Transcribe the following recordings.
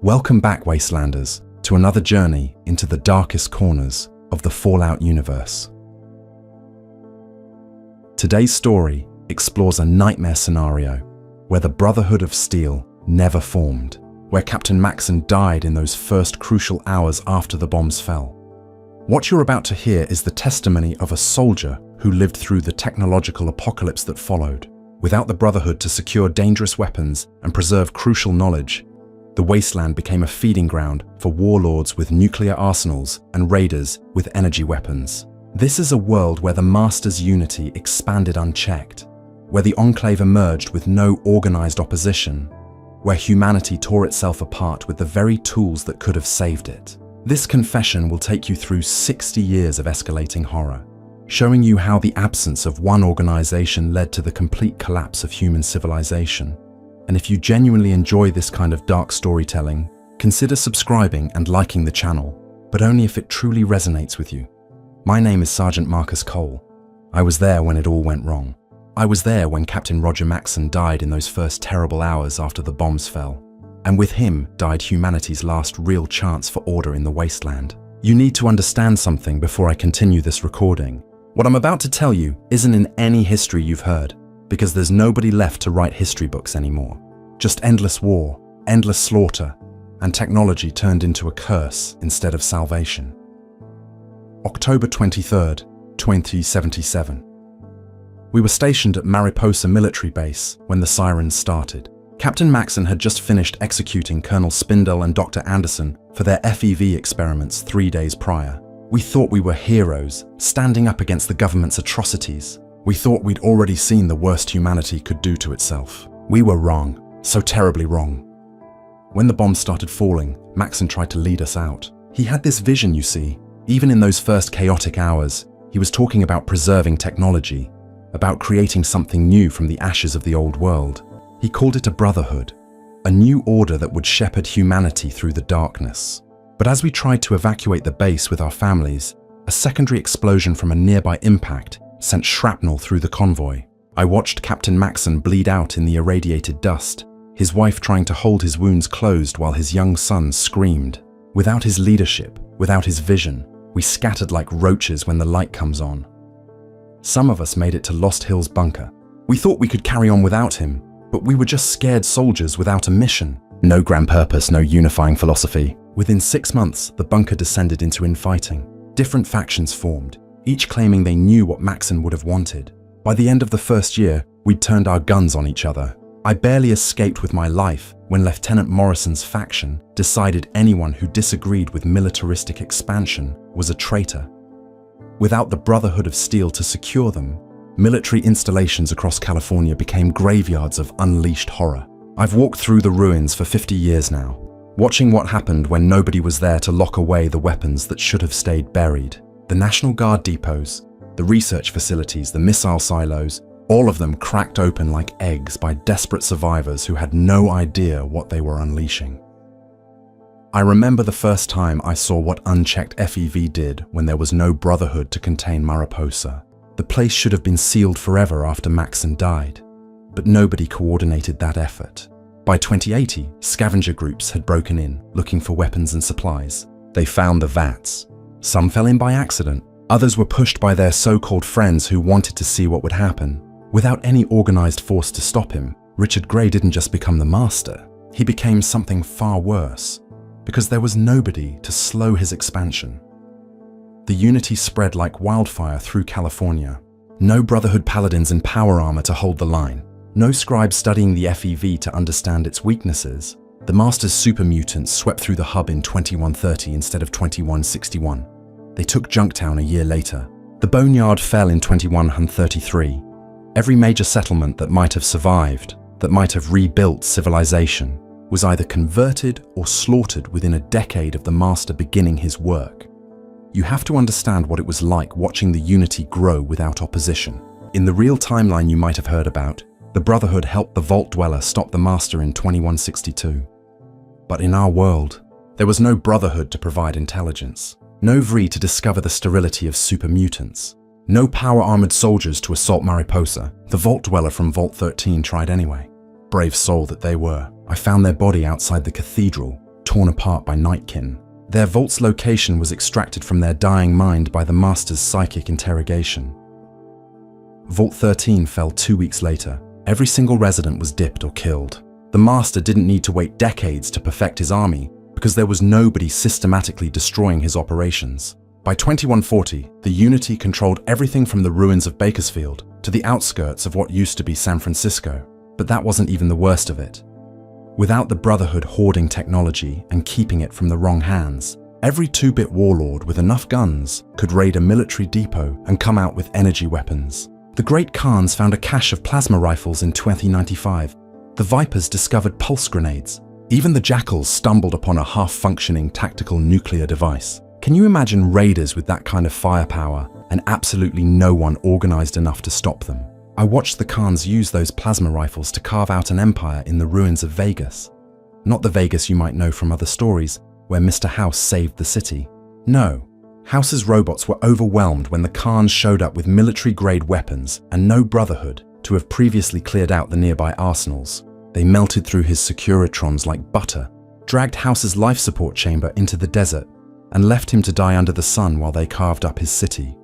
Welcome back, Wastelanders, to another journey into the darkest corners of the Fallout universe. Today's story explores a nightmare scenario where the Brotherhood of Steel never formed, where Captain Maxson died in those first crucial hours after the bombs fell. What you're about to hear is the testimony of a soldier who lived through the technological apocalypse that followed. Without the Brotherhood to secure dangerous weapons and preserve crucial knowledge, the Wasteland became a feeding ground for warlords with nuclear arsenals and raiders with energy weapons. This is a world where the Master's unity expanded unchecked, where the Enclave emerged with no organized opposition, where humanity tore itself apart with the very tools that could have saved it. This confession will take you through 60 years of escalating horror, showing you how the absence of one organization led to the complete collapse of human civilization. And if you genuinely enjoy this kind of dark storytelling, consider subscribing and liking the channel, but only if it truly resonates with you. My name is Sergeant Marcus Cole. I was there when it all went wrong. I was there when Captain Roger Maxson died in those first terrible hours after the bombs fell. And with him died humanity's last real chance for order in the Wasteland. You need to understand something before I continue this recording. What I'm about to tell you isn't in any history you've heard, because there's nobody left to write history books anymore. Just endless war, endless slaughter, and technology turned into a curse instead of salvation. October 23rd, 2077. We were stationed at Mariposa military base when the sirens started. Captain Maxson had just finished executing Colonel Spindle and Dr. Anderson for their FEV experiments 3 days prior. We thought we were heroes, standing up against the government's atrocities. We thought we'd already seen the worst humanity could do to itself. We were wrong, so terribly wrong. When the bombs started falling, Maxson tried to lead us out. He had this vision, you see. Even in those first chaotic hours, he was talking about preserving technology, about creating something new from the ashes of the old world. He called it a brotherhood, a new order that would shepherd humanity through the darkness. But as we tried to evacuate the base with our families, a secondary explosion from a nearby impact sent shrapnel through the convoy. I watched Captain Maxson bleed out in the irradiated dust, his wife trying to hold his wounds closed while his young son screamed. Without his leadership, without his vision, we scattered like roaches when the light comes on. Some of us made it to Lost Hills bunker. We thought we could carry on without him, but we were just scared soldiers without a mission. No grand purpose, no unifying philosophy. Within 6 months, the bunker descended into infighting. Different factions formed, each claiming they knew what Maxson would have wanted. By the end of the first year, we'd turned our guns on each other. I barely escaped with my life when Lieutenant Morrison's faction decided anyone who disagreed with militaristic expansion was a traitor. Without the Brotherhood of Steel to secure them, military installations across California became graveyards of unleashed horror. I've walked through the ruins for 50 years now, watching what happened when nobody was there to lock away the weapons that should have stayed buried. The National Guard depots, the research facilities, the missile silos, all of them cracked open like eggs by desperate survivors who had no idea what they were unleashing. I remember the first time I saw what unchecked FEV did when there was no Brotherhood to contain Mariposa. The place should have been sealed forever after Maxson died, but nobody coordinated that effort. By 2080, scavenger groups had broken in, looking for weapons and supplies. They found the vats. Some fell in by accident. Others were pushed by their so-called friends who wanted to see what would happen. Without any organized force to stop him, Richard Gray didn't just become the master. He became something far worse, because there was nobody to slow his expansion. The unity spread like wildfire through California. No Brotherhood Paladins in power armor to hold the line. No scribes studying the FEV to understand its weaknesses. The Master's super mutants swept through the hub in 2130 instead of 2161. They took Junktown a year later. The Boneyard fell in 2133. Every major settlement that might have survived, that might have rebuilt civilization, was either converted or slaughtered within a decade of the Master beginning his work. You have to understand what it was like watching the unity grow without opposition. In the real timeline you might have heard about, the Brotherhood helped the Vault Dweller stop the Master in 2162. But in our world, there was no Brotherhood to provide intelligence, no Vree to discover the sterility of super mutants, no power-armored soldiers to assault Mariposa. The Vault Dweller from Vault 13 tried anyway. Brave soul that they were. I found their body outside the cathedral, torn apart by Nightkin. Their vault's location was extracted from their dying mind by the Master's psychic interrogation. Vault 13 fell 2 weeks later. Every single resident was dipped or killed. The Master didn't need to wait decades to perfect his army because there was nobody systematically destroying his operations. By 2140, the Unity controlled everything from the ruins of Bakersfield to the outskirts of what used to be San Francisco. But that wasn't even the worst of it. Without the Brotherhood hoarding technology and keeping it from the wrong hands, every 2-bit warlord with enough guns could raid a military depot and come out with energy weapons. The Great Khans found a cache of plasma rifles in 2095. The Vipers discovered pulse grenades. Even the Jackals stumbled upon a half-functioning tactical nuclear device. Can you imagine raiders with that kind of firepower and absolutely no one organized enough to stop them? I watched the Khans use those plasma rifles to carve out an empire in the ruins of Vegas. Not the Vegas you might know from other stories, where Mr. House saved the city. No, House's robots were overwhelmed when the Khans showed up with military-grade weapons and no Brotherhood to have previously cleared out the nearby arsenals. They melted through his Securitrons like butter, dragged House's life support chamber into the desert, and left him to die under the sun while they carved up his city.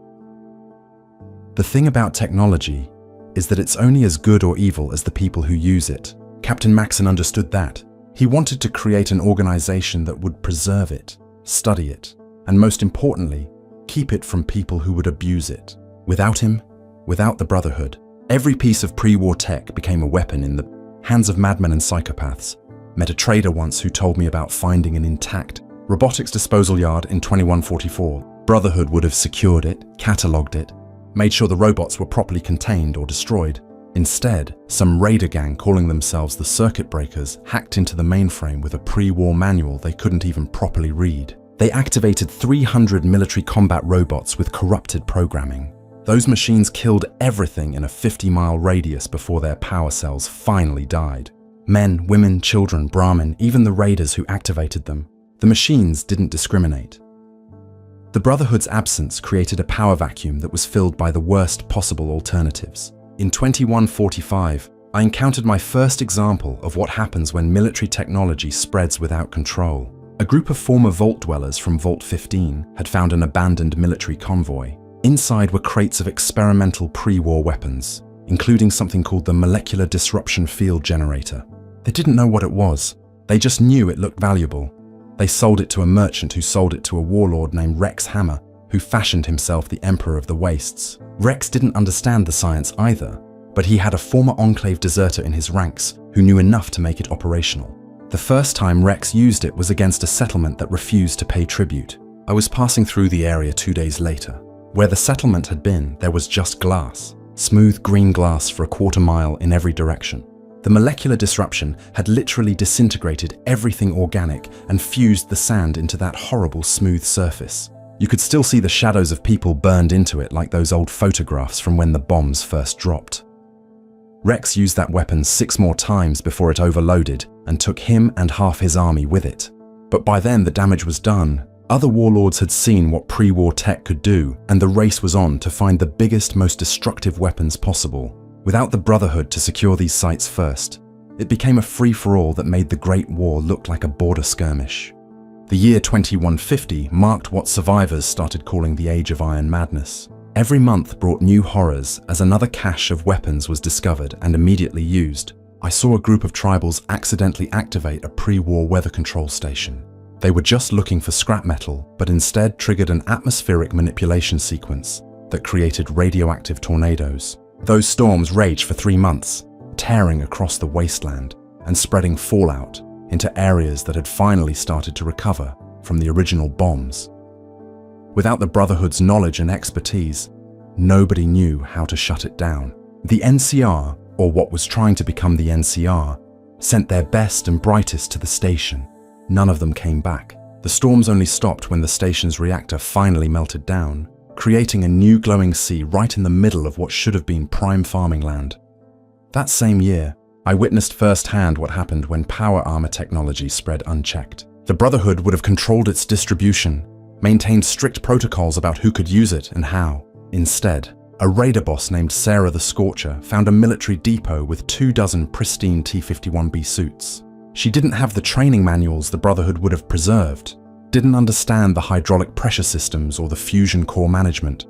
The thing about technology is that it's only as good or evil as the people who use it. Captain Maxson understood that. He wanted to create an organization that would preserve it, study it, and most importantly, keep it from people who would abuse it. Without him, without the Brotherhood, every piece of pre-war tech became a weapon in the hands of madmen and psychopaths. Met a trader once who told me about finding an intact robotics disposal yard in 2144. Brotherhood would have secured it, catalogued it, made sure the robots were properly contained or destroyed. Instead, some raider gang calling themselves the Circuit Breakers hacked into the mainframe with a pre-war manual they couldn't even properly read. They activated 300 military combat robots with corrupted programming. Those machines killed everything in a 50-mile radius before their power cells finally died. Men, women, children, Brahmin, even the raiders who activated them. The machines didn't discriminate. The Brotherhood's absence created a power vacuum that was filled by the worst possible alternatives. In 2145, I encountered my first example of what happens when military technology spreads without control. A group of former Vault dwellers from Vault 15 had found an abandoned military convoy. Inside were crates of experimental pre-war weapons, including something called the Molecular Disruption Field Generator. They didn't know what it was. They just knew it looked valuable. They sold it to a merchant who sold it to a warlord named Rex Hammer, who fashioned himself the Emperor of the Wastes. Rex didn't understand the science either, but he had a former Enclave deserter in his ranks who knew enough to make it operational. The first time Rex used it was against a settlement that refused to pay tribute. I was passing through the area 2 days later. Where the settlement had been, there was just glass. Smooth green glass for a quarter mile in every direction. The molecular disruption had literally disintegrated everything organic and fused the sand into that horrible smooth surface. You could still see the shadows of people burned into it like those old photographs from when the bombs first dropped. Rex used that weapon 6 more times before it overloaded and took him and half his army with it. But by then the damage was done. Other warlords had seen what pre-war tech could do, and the race was on to find the biggest, most destructive weapons possible. Without the Brotherhood to secure these sites first, it became a free-for-all that made the Great War look like a border skirmish. The year 2150 marked what survivors started calling the Age of Iron Madness. Every month brought new horrors as another cache of weapons was discovered and immediately used. I saw a group of tribals accidentally activate a pre-war weather control station. They were just looking for scrap metal, but instead triggered an atmospheric manipulation sequence that created radioactive tornadoes. Those storms raged for 3 months, tearing across the wasteland and spreading fallout into areas that had finally started to recover from the original bombs. Without the Brotherhood's knowledge and expertise, nobody knew how to shut it down. The NCR, or what was trying to become the NCR, sent their best and brightest to the station. None of them came back. The storms only stopped when the station's reactor finally melted down, creating a new glowing sea right in the middle of what should have been prime farming land. That same year, I witnessed firsthand what happened when power armor technology spread unchecked. The Brotherhood would have controlled its distribution, maintained strict protocols about who could use it and how. Instead, a raider boss named Sarah the Scorcher found a military depot with 24 pristine T-51B suits. She didn't have the training manuals the Brotherhood would have preserved, didn't understand the hydraulic pressure systems or the fusion core management.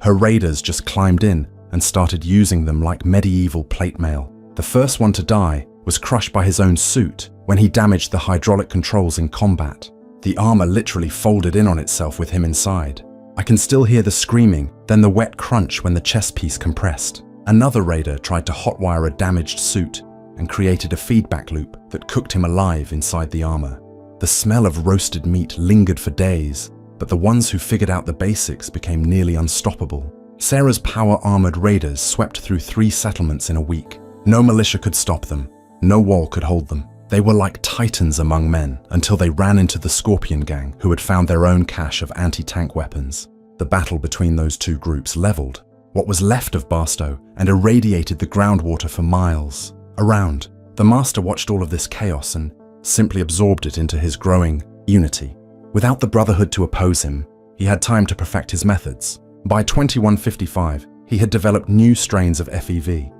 Her raiders just climbed in and started using them like medieval plate mail. The first one to die was crushed by his own suit when he damaged the hydraulic controls in combat. The armor literally folded in on itself with him inside. I can still hear the screaming, then the wet crunch when the chest piece compressed. Another raider tried to hotwire a damaged suit and created a feedback loop that cooked him alive inside the armor. The smell of roasted meat lingered for days, but the ones who figured out the basics became nearly unstoppable. Sarah's power-armored raiders swept through 3 settlements in a week. No militia could stop them. No wall could hold them. They were like titans among men until they ran into the Scorpion Gang, who had found their own cache of anti-tank weapons. The battle between those two groups leveled what was left of Barstow and irradiated the groundwater for miles. Around, the Master watched all of this chaos and simply absorbed it into his growing unity. Without the Brotherhood to oppose him, he had time to perfect his methods. By 2155, he had developed new strains of FEV.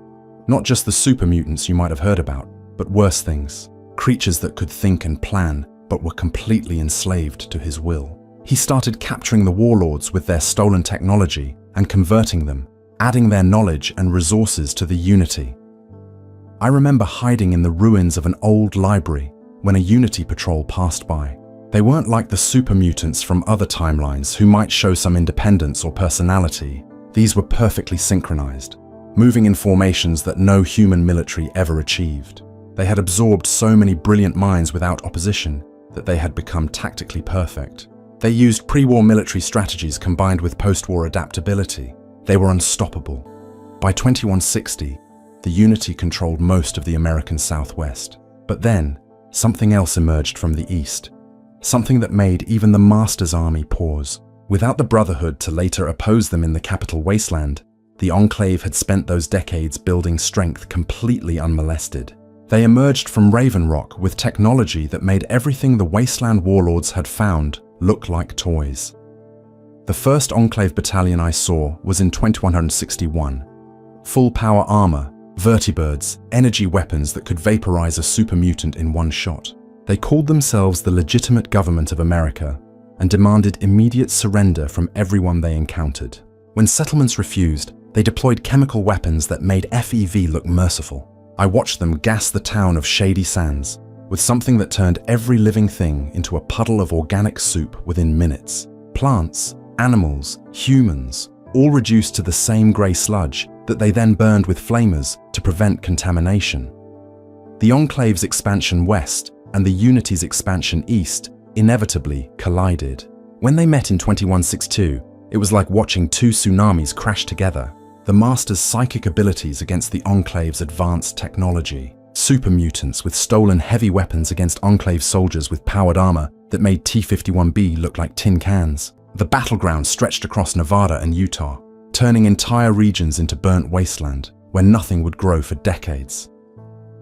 Not just the super mutants you might have heard about, but worse things. Creatures that could think and plan, but were completely enslaved to his will. He started capturing the warlords with their stolen technology and converting them, adding their knowledge and resources to the Unity. I remember hiding in the ruins of an old library when a Unity patrol passed by. They weren't like the super mutants from other timelines who might show some independence or personality. These were perfectly synchronized, moving in formations that no human military ever achieved. They had absorbed so many brilliant minds without opposition that they had become tactically perfect. They used pre-war military strategies combined with post-war adaptability. They were unstoppable. By 2160, the Unity controlled most of the American Southwest. But then, something else emerged from the east. Something that made even the Master's army pause. Without the Brotherhood to later oppose them in the capital Wasteland, the Enclave had spent those decades building strength completely unmolested. They emerged from Raven Rock with technology that made everything the Wasteland warlords had found look like toys. The first Enclave battalion I saw was in 2161. Full power armor, vertibirds, energy weapons that could vaporize a super mutant in one shot. They called themselves the legitimate government of America and demanded immediate surrender from everyone they encountered. When settlements refused, they deployed chemical weapons that made FEV look merciful. I watched them gas the town of Shady Sands with something that turned every living thing into a puddle of organic soup within minutes. Plants, animals, humans, all reduced to the same grey sludge that they then burned with flamers to prevent contamination. The Enclave's expansion west and the Unity's expansion east inevitably collided. When they met in 2162, it was like watching 2 tsunamis crash together. The Master's psychic abilities against the Enclave's advanced technology. Super mutants with stolen heavy weapons against Enclave soldiers with powered armor that made T-51B look like tin cans. The battleground stretched across Nevada and Utah, turning entire regions into burnt wasteland where nothing would grow for decades.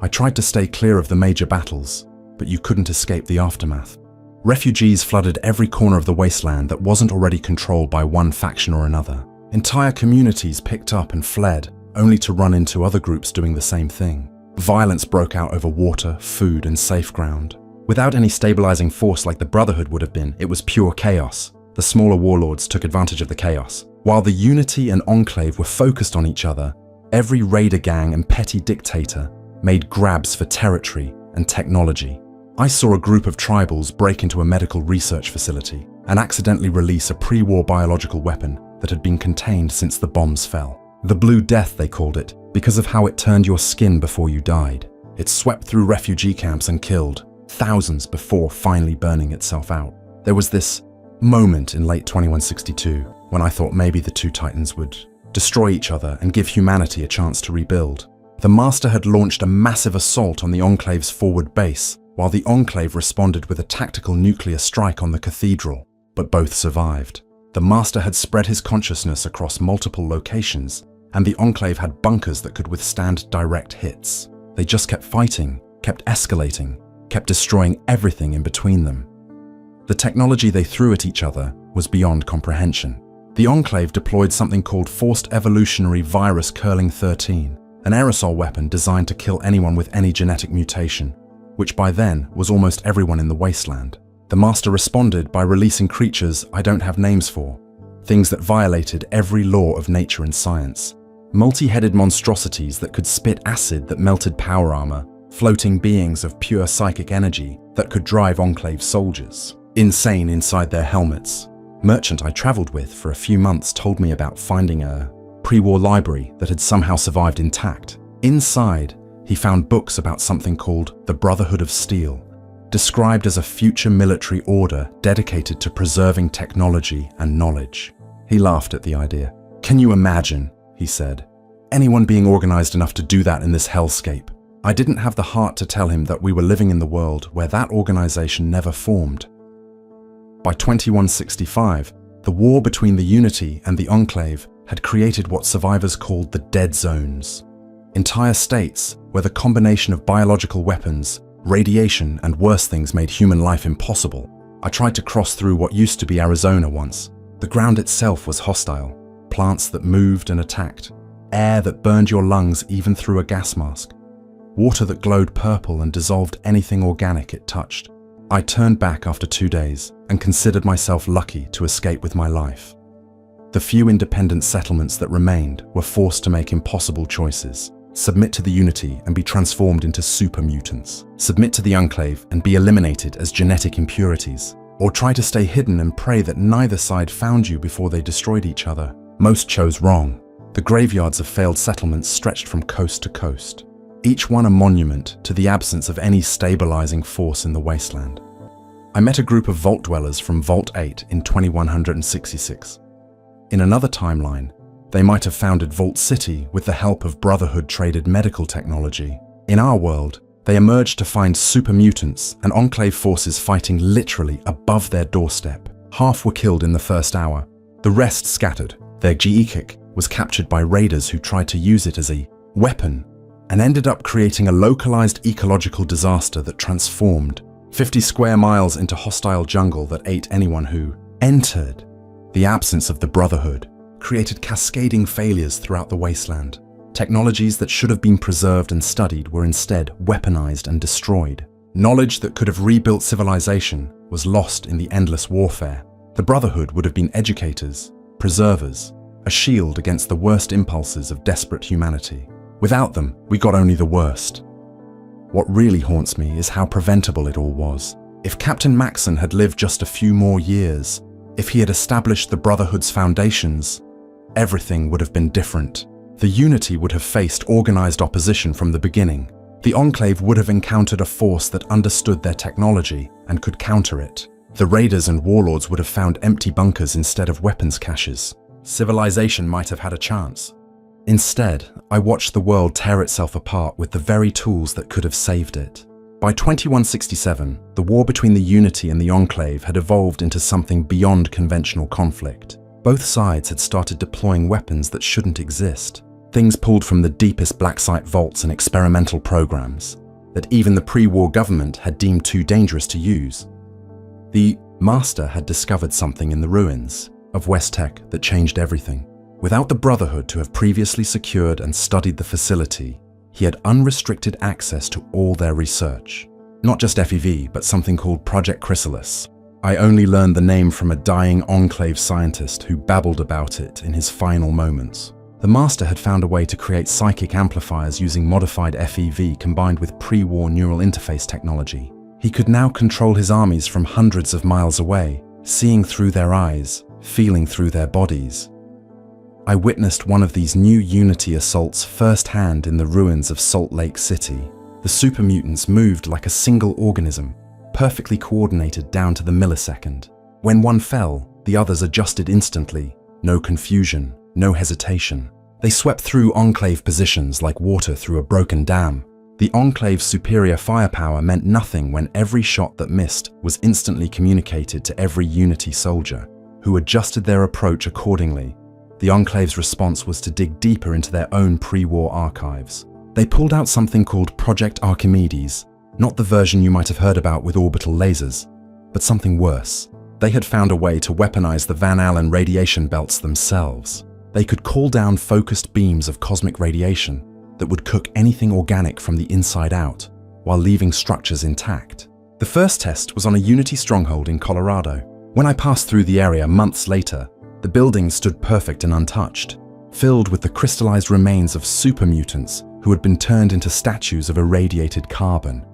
I tried to stay clear of the major battles, but you couldn't escape the aftermath. Refugees flooded every corner of the wasteland that wasn't already controlled by one faction or another. Entire communities picked up and fled, only to run into other groups doing the same thing. Violence broke out over water, food, and safe ground. Without any stabilizing force like the Brotherhood would have been, it was pure chaos. The smaller warlords took advantage of the chaos. While the Unity and Enclave were focused on each other, every raider gang and petty dictator made grabs for territory and technology. I saw a group of tribals break into a medical research facility and accidentally release a pre-war biological weapon that had been contained since the bombs fell. The Blue Death, they called it, because of how it turned your skin before you died. It swept through refugee camps and killed thousands before finally burning itself out. There was this moment in late 2162 when I thought maybe the two titans would destroy each other and give humanity a chance to rebuild. The Master had launched a massive assault on the Enclave's forward base, while the Enclave responded with a tactical nuclear strike on the cathedral, but both survived. The Master had spread his consciousness across multiple locations, and the Enclave had bunkers that could withstand direct hits. They just kept fighting, kept escalating, kept destroying everything in between them. The technology they threw at each other was beyond comprehension. The Enclave deployed something called Forced Evolutionary Virus Curling 13, an aerosol weapon designed to kill anyone with any genetic mutation. which by then was almost everyone in the Wasteland. The Master responded by releasing creatures I don't have names for, things that violated every law of nature and science. Multi-headed monstrosities that could spit acid that melted power armor, floating beings of pure psychic energy that could drive Enclave soldiers insane inside their helmets. Merchant I traveled with for a few months told me about finding a pre-war library that had somehow survived intact. Inside, he found books about something called the Brotherhood of Steel, described as a future military order dedicated to preserving technology and knowledge. He laughed at the idea. "Can you imagine," he said, "anyone being organized enough to do that in this hellscape?" I didn't have the heart to tell him that we were living in the world where that organization never formed. By 2165, the war between the Unity and the Enclave had created what survivors called the Dead Zones. Entire states where the combination of biological weapons, radiation, and worse things made human life impossible. I tried to cross through what used to be Arizona once. The ground itself was hostile. Plants that moved and attacked. Air that burned your lungs even through a gas mask. Water that glowed purple and dissolved anything organic it touched. I turned back after 2 days and considered myself lucky to escape with my life. The few independent settlements that remained were forced to make impossible choices. Submit to the Unity and be transformed into super mutants. Submit to the Enclave and be eliminated as genetic impurities. Or try to stay hidden and pray that neither side found you before they destroyed each other. Most chose wrong. The graveyards of failed settlements stretched from coast to coast, each one a monument to the absence of any stabilizing force in the Wasteland. I met a group of Vault dwellers from Vault 8 in 2166. In another timeline, they might have founded Vault City with the help of Brotherhood-traded medical technology. In our world, they emerged to find super mutants and Enclave forces fighting literally above their doorstep. Half were killed in the first hour. The rest scattered. Their Geekik was captured by raiders who tried to use it as a weapon and ended up creating a localized ecological disaster that transformed 50 square miles into hostile jungle that ate anyone who entered. The absence of the Brotherhood created cascading failures throughout the Wasteland. Technologies that should have been preserved and studied were instead weaponized and destroyed. Knowledge that could have rebuilt civilization was lost in the endless warfare. The Brotherhood would have been educators, preservers, a shield against the worst impulses of desperate humanity. Without them, we got only the worst. What really haunts me is how preventable it all was. If Captain Maxson had lived just a few more years, if he had established the Brotherhood's foundations, everything would have been different. The Unity would have faced organized opposition from the beginning. The Enclave would have encountered a force that understood their technology and could counter it. The raiders and warlords would have found empty bunkers instead of weapons caches. Civilization might have had a chance. Instead, I watched the world tear itself apart with the very tools that could have saved it. By 2167, the war between the Unity and the Enclave had evolved into something beyond conventional conflict. Both sides had started deploying weapons that shouldn't exist. Things pulled from the deepest black site vaults and experimental programs that even the pre-war government had deemed too dangerous to use. The Master had discovered something in the ruins of West Tech that changed everything. Without the Brotherhood to have previously secured and studied the facility, he had unrestricted access to all their research. Not just FEV, but something called Project Chrysalis. I only learned the name from a dying Enclave scientist who babbled about it in his final moments. The Master had found a way to create psychic amplifiers using modified FEV combined with pre-war neural interface technology. He could now control his armies from hundreds of miles away, seeing through their eyes, feeling through their bodies. I witnessed one of these new Unity assaults firsthand in the ruins of Salt Lake City. The super mutants moved like a single organism, perfectly coordinated down to the millisecond. When one fell, the others adjusted instantly. No confusion, no hesitation. They swept through Enclave positions like water through a broken dam. The Enclave's superior firepower meant nothing when every shot that missed was instantly communicated to every Unity soldier, who adjusted their approach accordingly. The Enclave's response was to dig deeper into their own pre-war archives. They pulled out something called Project Archimedes, not the version you might have heard about with orbital lasers, but something worse. They had found a way to weaponize the Van Allen radiation belts themselves. They could call down focused beams of cosmic radiation that would cook anything organic from the inside out. while leaving structures intact. The first test was on a Unity stronghold in Colorado. When I passed through the area months later, the building stood perfect and untouched, filled with the crystallized remains of super mutants who had been turned into statues of irradiated carbon.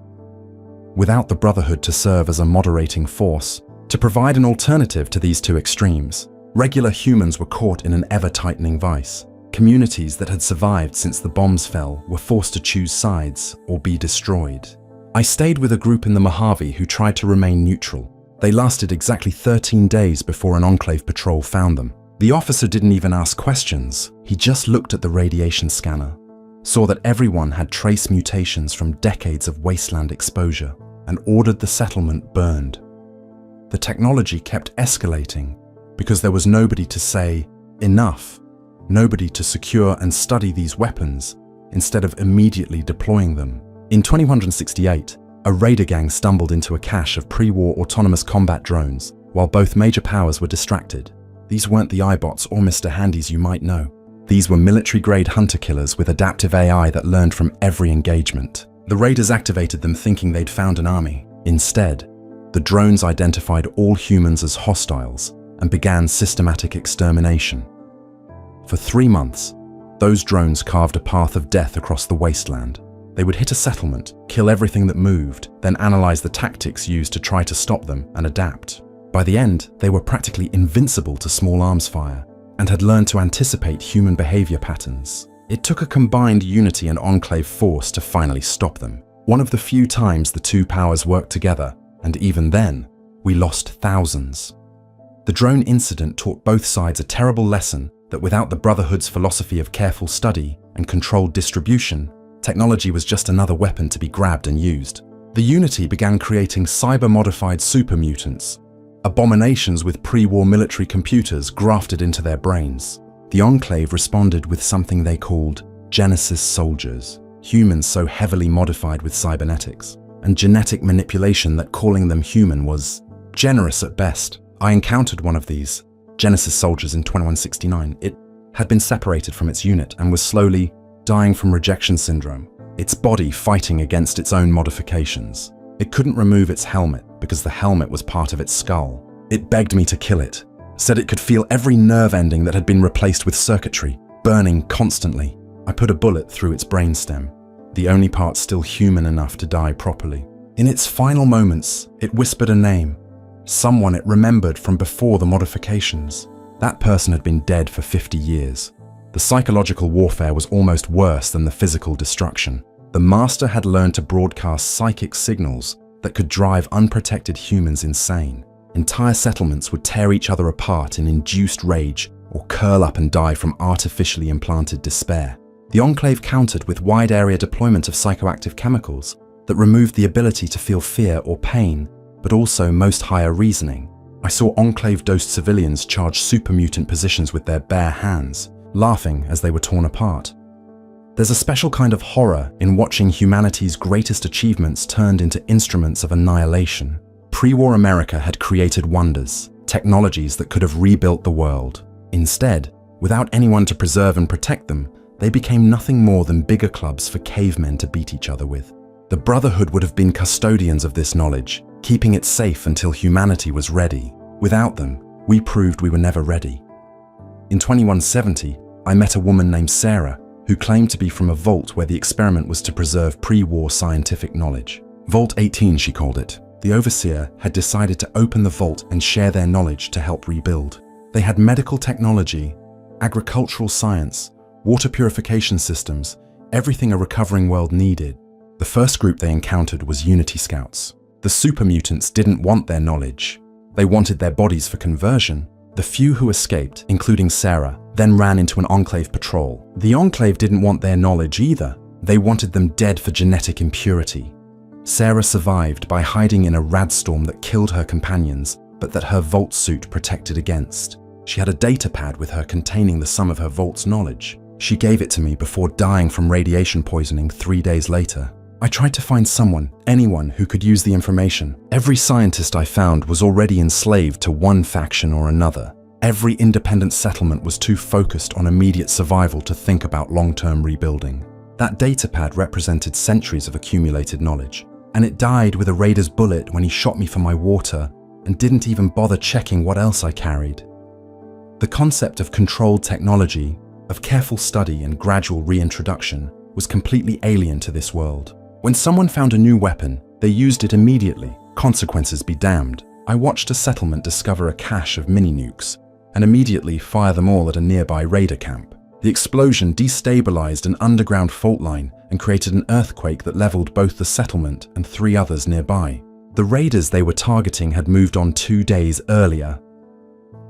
Without the Brotherhood to serve as a moderating force, to provide an alternative to these two extremes, regular humans were caught in an ever-tightening vice. Communities that had survived since the bombs fell were forced to choose sides or be destroyed. I stayed with a group in the Mojave who tried to remain neutral. They lasted exactly 13 days before an Enclave patrol found them. The officer didn't even ask questions. He just looked at the radiation scanner, saw that everyone had trace mutations from decades of Wasteland exposure, and ordered the settlement burned. The technology kept escalating because there was nobody to say, enough, nobody to secure and study these weapons instead of immediately deploying them. In 2168, a raider gang stumbled into a cache of pre-war autonomous combat drones while both major powers were distracted. These weren't the iBots or Mr. Handys you might know. These were military-grade hunter-killers with adaptive AI that learned from every engagement. The raiders activated them thinking they'd found an army. Instead, the drones identified all humans as hostiles and began systematic extermination. For 3 months, those drones carved a path of death across the wasteland. They would hit a settlement, kill everything that moved, then analyze the tactics used to try to stop them and adapt. By the end, they were practically invincible to small arms fire and had learned to anticipate human behavior patterns. It took a combined Unity and Enclave force to finally stop them. One of the few times the two powers worked together, and even then, we lost thousands. The drone incident taught both sides a terrible lesson that without the Brotherhood's philosophy of careful study and controlled distribution, technology was just another weapon to be grabbed and used. The Unity began creating cyber-modified super mutants, abominations with pre-war military computers grafted into their brains. The Enclave responded with something they called Genesis soldiers, humans so heavily modified with cybernetics and genetic manipulation that calling them human was generous at best. I encountered one of these Genesis soldiers in 2169. It had been separated from its unit and was slowly dying from rejection syndrome, its body fighting against its own modifications. It couldn't remove its helmet because the helmet was part of its skull. It begged me to kill it, said it could feel every nerve ending that had been replaced with circuitry, burning constantly. I put a bullet through its brainstem, the only part still human enough to die properly. In its final moments, it whispered a name, someone it remembered from before the modifications. That person had been dead for 50 years. The psychological warfare was almost worse than the physical destruction. The Master had learned to broadcast psychic signals that could drive unprotected humans insane. Entire settlements would tear each other apart in induced rage or curl up and die from artificially implanted despair. The Enclave countered with wide area deployment of psychoactive chemicals that removed the ability to feel fear or pain, but also most higher reasoning. I saw Enclave-dosed civilians charge super mutant positions with their bare hands, laughing as they were torn apart. There's a special kind of horror in watching humanity's greatest achievements turned into instruments of annihilation. Pre-war America had created wonders, technologies that could have rebuilt the world. Instead, without anyone to preserve and protect them, they became nothing more than bigger clubs for cavemen to beat each other with. The Brotherhood would have been custodians of this knowledge, keeping it safe until humanity was ready. Without them, we proved we were never ready. In 2170, I met a woman named Sarah who claimed to be from a vault where the experiment was to preserve pre-war scientific knowledge. Vault 18, she called it. The overseer had decided to open the vault and share their knowledge to help rebuild. They had medical technology, agricultural science, water purification systems, everything a recovering world needed. The first group they encountered was Unity Scouts. The super mutants didn't want their knowledge. They wanted their bodies for conversion. The few who escaped, including Sarah, then ran into an Enclave patrol. The Enclave didn't want their knowledge either. They wanted them dead for genetic impurity. Sarah survived by hiding in a radstorm that killed her companions, but that her vault suit protected against. She had a data pad with her containing the sum of her vault's knowledge. She gave it to me before dying from radiation poisoning 3 days later. I tried to find someone, anyone who could use the information. Every scientist I found was already enslaved to one faction or another. Every independent settlement was too focused on immediate survival to think about long-term rebuilding. That datapad represented centuries of accumulated knowledge, and it died with a raider's bullet when he shot me for my water and didn't even bother checking what else I carried. The concept of controlled technology, of careful study and gradual reintroduction, was completely alien to this world. When someone found a new weapon, they used it immediately, consequences be damned. I watched a settlement discover a cache of mini-nukes and immediately fire them all at a nearby raider camp. The explosion destabilized an underground fault line and created an earthquake that leveled both the settlement and 3 others nearby. The raiders they were targeting had moved on 2 days earlier.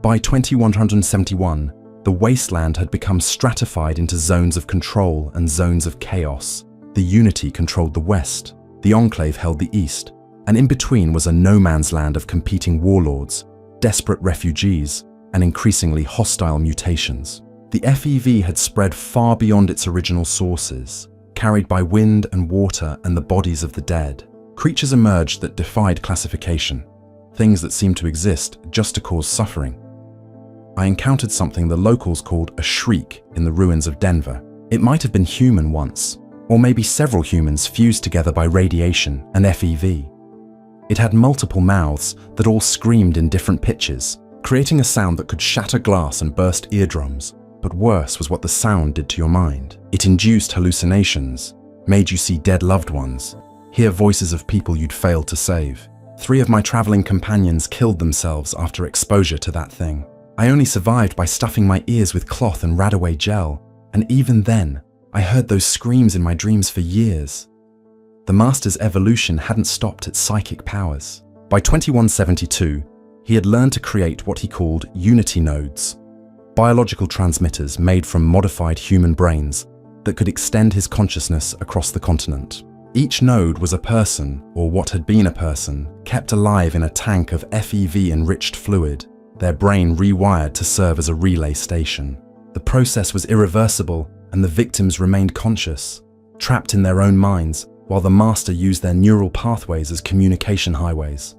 By 2171, the Wasteland had become stratified into zones of control and zones of chaos. The Unity controlled the West, the Enclave held the East, and in between was a no-man's land of competing warlords, desperate refugees, and increasingly hostile mutations. The FEV had spread far beyond its original sources, carried by wind and water and the bodies of the dead. Creatures emerged that defied classification, things that seemed to exist just to cause suffering. I encountered something the locals called a shriek in the ruins of Denver. It might have been human once, or maybe several humans fused together by radiation and FEV. It had multiple mouths that all screamed in different pitches, creating a sound that could shatter glass and burst eardrums. But worse was what the sound did to your mind. It induced hallucinations, made you see dead loved ones, hear voices of people you'd failed to save. 3 of my traveling companions killed themselves after exposure to that thing. I only survived by stuffing my ears with cloth and Radaway gel, and even then, I heard those screams in my dreams for years. The Master's evolution hadn't stopped at psychic powers. By 2172, he had learned to create what he called Unity nodes, biological transmitters made from modified human brains that could extend his consciousness across the continent. Each node was a person, or what had been a person, kept alive in a tank of FEV-enriched fluid, their brain rewired to serve as a relay station. The process was irreversible, and the victims remained conscious, trapped in their own minds, while the Master used their neural pathways as communication highways.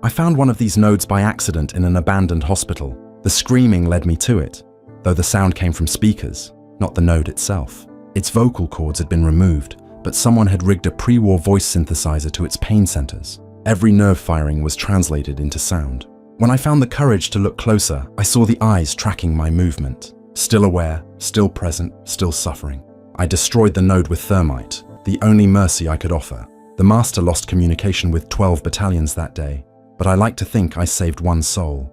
I found one of these nodes by accident in an abandoned hospital. The screaming led me to it, though the sound came from speakers, not the node itself. Its vocal cords had been removed, but someone had rigged a pre-war voice synthesizer to its pain centers. Every nerve firing was translated into sound. When I found the courage to look closer, I saw the eyes tracking my movement. Still aware, still present, still suffering. I destroyed the node with thermite, the only mercy I could offer. The Master lost communication with 12 battalions that day, but I like to think I saved 1 soul.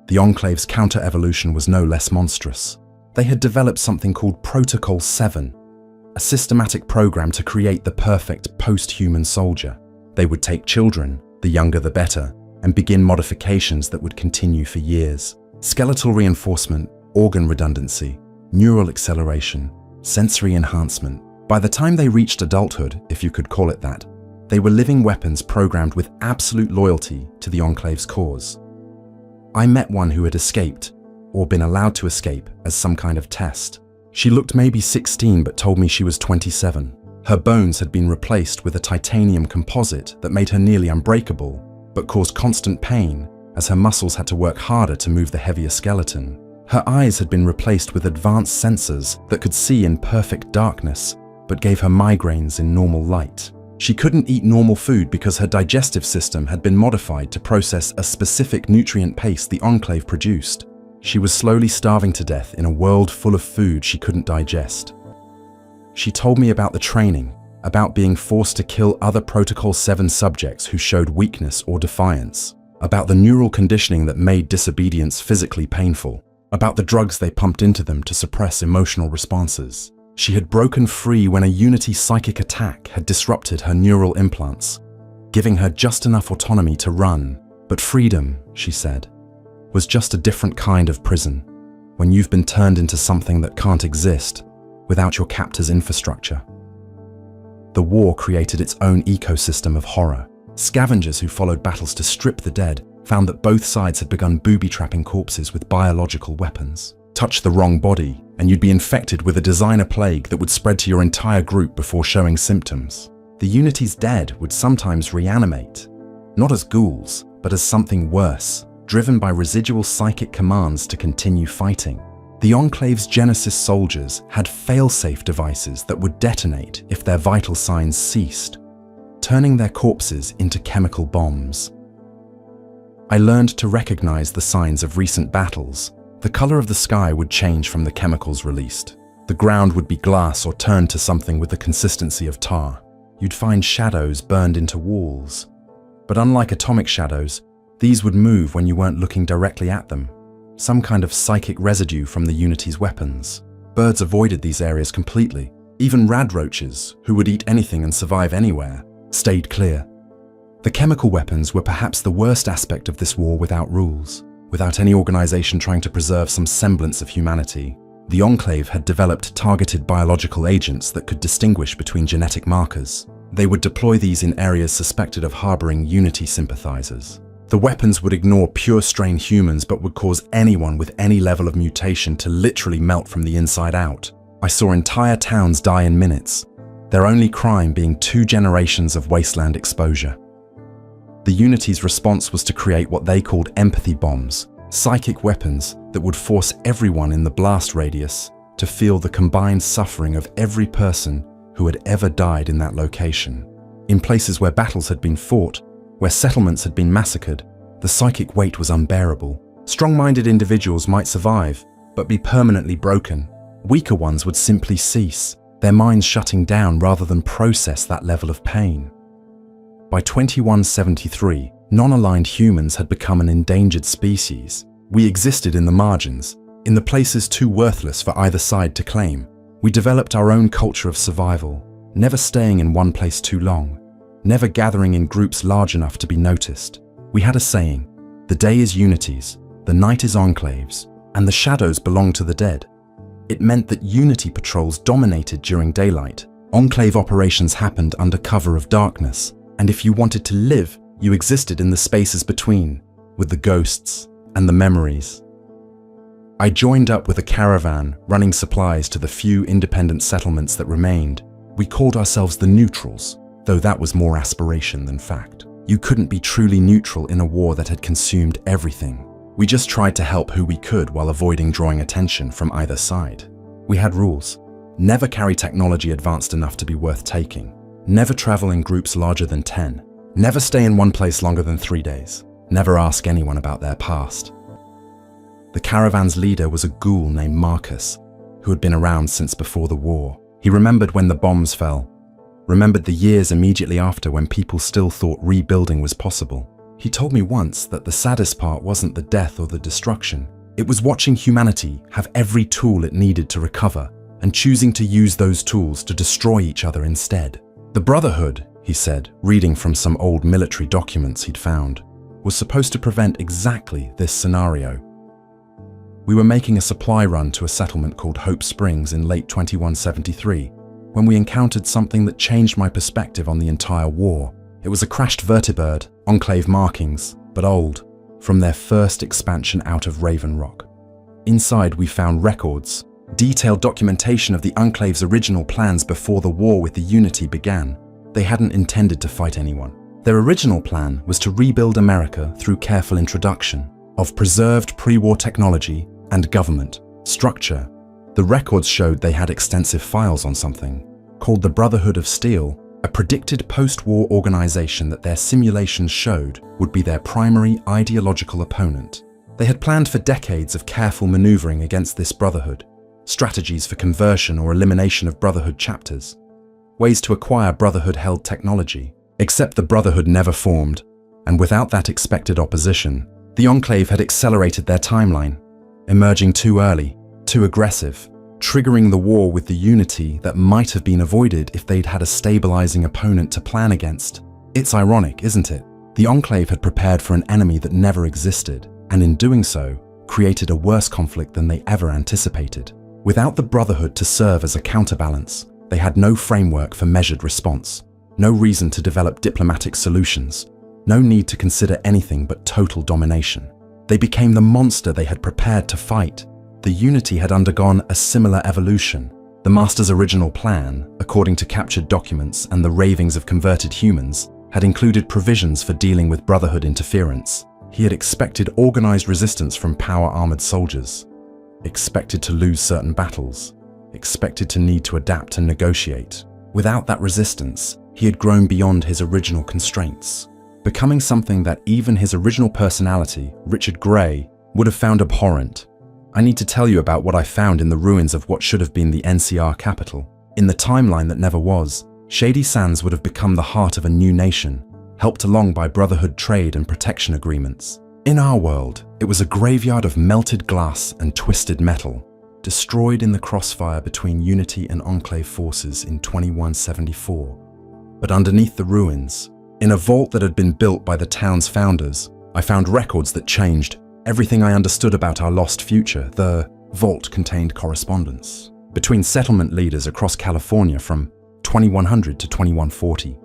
The Enclave's counter-evolution was no less monstrous. They had developed something called Protocol 7, a systematic program to create the perfect post-human soldier. They would take children, the younger the better, and begin modifications that would continue for years. Skeletal reinforcement, organ redundancy, neural acceleration, sensory enhancement. By the time they reached adulthood, if you could call it that, they were living weapons programmed with absolute loyalty to the Enclave's cause. I met one who had escaped, or been allowed to escape, as some kind of test. She looked maybe 16 but told me she was 27. Her bones had been replaced with a titanium composite that made her nearly unbreakable, but caused constant pain as her muscles had to work harder to move the heavier skeleton. Her eyes had been replaced with advanced sensors that could see in perfect darkness, but gave her migraines in normal light. She couldn't eat normal food because her digestive system had been modified to process a specific nutrient paste the Enclave produced. She was slowly starving to death in a world full of food she couldn't digest. She told me about the training, about being forced to kill other Protocol 7 subjects who showed weakness or defiance, about the neural conditioning that made disobedience physically painful, about the drugs they pumped into them to suppress emotional responses. She had broken free when a Unity psychic attack had disrupted her neural implants, giving her just enough autonomy to run. But freedom, she said, was just a different kind of prison, when you've been turned into something that can't exist without your captor's infrastructure. The war created its own ecosystem of horror. Scavengers who followed battles to strip the dead found that both sides had begun booby-trapping corpses with biological weapons. Touch the wrong body, and you'd be infected with a designer plague that would spread to your entire group before showing symptoms. The Unity's dead would sometimes reanimate, not as ghouls, but as something worse, driven by residual psychic commands to continue fighting. The Enclave's Genesis soldiers had fail-safe devices that would detonate if their vital signs ceased, turning their corpses into chemical bombs. I learned to recognize the signs of recent battles. The color of the sky would change from the chemicals released. The ground would be glass or turn to something with the consistency of tar. You'd find shadows burned into walls. But unlike atomic shadows, these would move when you weren't looking directly at them. Some kind of psychic residue from the Unity's weapons. Birds avoided these areas completely. Even radroaches, who would eat anything and survive anywhere, stayed clear. The chemical weapons were perhaps the worst aspect of this war without rules, without any organization trying to preserve some semblance of humanity. The Enclave had developed targeted biological agents that could distinguish between genetic markers. They would deploy these in areas suspected of harboring Unity sympathizers. The weapons would ignore pure-strain humans but would cause anyone with any level of mutation to literally melt from the inside out. I saw entire towns die in minutes, their only crime being 2 generations of Wasteland exposure. The Unity's response was to create what they called empathy bombs, psychic weapons that would force everyone in the blast radius to feel the combined suffering of every person who had ever died in that location. In places where battles had been fought, where settlements had been massacred, the psychic weight was unbearable. Strong-minded individuals might survive, but be permanently broken. Weaker ones would simply cease, their minds shutting down rather than process that level of pain. By 2173, non-aligned humans had become an endangered species. We existed in the margins, in the places too worthless for either side to claim. We developed our own culture of survival, never staying in one place too long, never gathering in groups large enough to be noticed. We had a saying, the day is Unity's, the night is Enclave's, and the shadows belong to the dead. It meant that Unity patrols dominated during daylight. Enclave operations happened under cover of darkness, and if you wanted to live, you existed in the spaces between, with the ghosts and the memories. I joined up with a caravan running supplies to the few independent settlements that remained. We called ourselves the Neutrals, though that was more aspiration than fact. You couldn't be truly neutral in a war that had consumed everything. We just tried to help who we could while avoiding drawing attention from either side. We had rules. Never carry technology advanced enough to be worth taking. Never travel in groups larger than 10. Never stay in one place longer than 3 days. Never ask anyone about their past. The caravan's leader was a ghoul named Marcus, who had been around since before the war. He remembered when the bombs fell, remembered the years immediately after when people still thought rebuilding was possible. He told me once that the saddest part wasn't the death or the destruction. It was watching humanity have every tool it needed to recover and choosing to use those tools to destroy each other instead. The Brotherhood, he said, reading from some old military documents he'd found, was supposed to prevent exactly this scenario. We were making a supply run to a settlement called Hope Springs in late 2173 when we encountered something that changed my perspective on the entire war. It was a crashed vertibird, Enclave markings, but old, from their first expansion out of Raven Rock. Inside we found records, detailed documentation of the Enclave's original plans before the war with the Unity began. They hadn't intended to fight anyone. Their original plan was to rebuild America through careful introduction of preserved pre-war technology and government structure. The records showed they had extensive files on something called the Brotherhood of Steel, a predicted post-war organization that their simulations showed would be their primary ideological opponent. They had planned for decades of careful maneuvering against this Brotherhood, strategies for conversion or elimination of Brotherhood chapters, ways to acquire Brotherhood-held technology. Except the Brotherhood never formed, and without that expected opposition, the Enclave had accelerated their timeline, emerging too early, too aggressive, triggering the war with the Unity that might have been avoided if they'd had a stabilizing opponent to plan against. It's ironic, isn't it? The Enclave had prepared for an enemy that never existed, and in doing so, created a worse conflict than they ever anticipated. Without the Brotherhood to serve as a counterbalance, they had no framework for measured response, no reason to develop diplomatic solutions, no need to consider anything but total domination. They became the monster they had prepared to fight. The Unity had undergone a similar evolution. The Master's original plan, according to captured documents and the ravings of converted humans, had included provisions for dealing with Brotherhood interference. He had expected organized resistance from power-armored soldiers. expected to lose certain battles, expected to need to adapt and negotiate. Without that resistance, he had grown beyond his original constraints, becoming something that even his original personality, Richard Gray, would have found abhorrent. I need to tell you about what I found in the ruins of what should have been the NCR capital. In the timeline that never was, Shady Sands would have become the heart of a new nation, helped along by Brotherhood trade and protection agreements. In our world, it was a graveyard of melted glass and twisted metal, destroyed in the crossfire between Unity and Enclave forces in 2174. But underneath the ruins, in a vault that had been built by the town's founders, I found records that changed everything I understood about our lost future. The vault contained correspondence between settlement leaders across California from 2100 to 2140.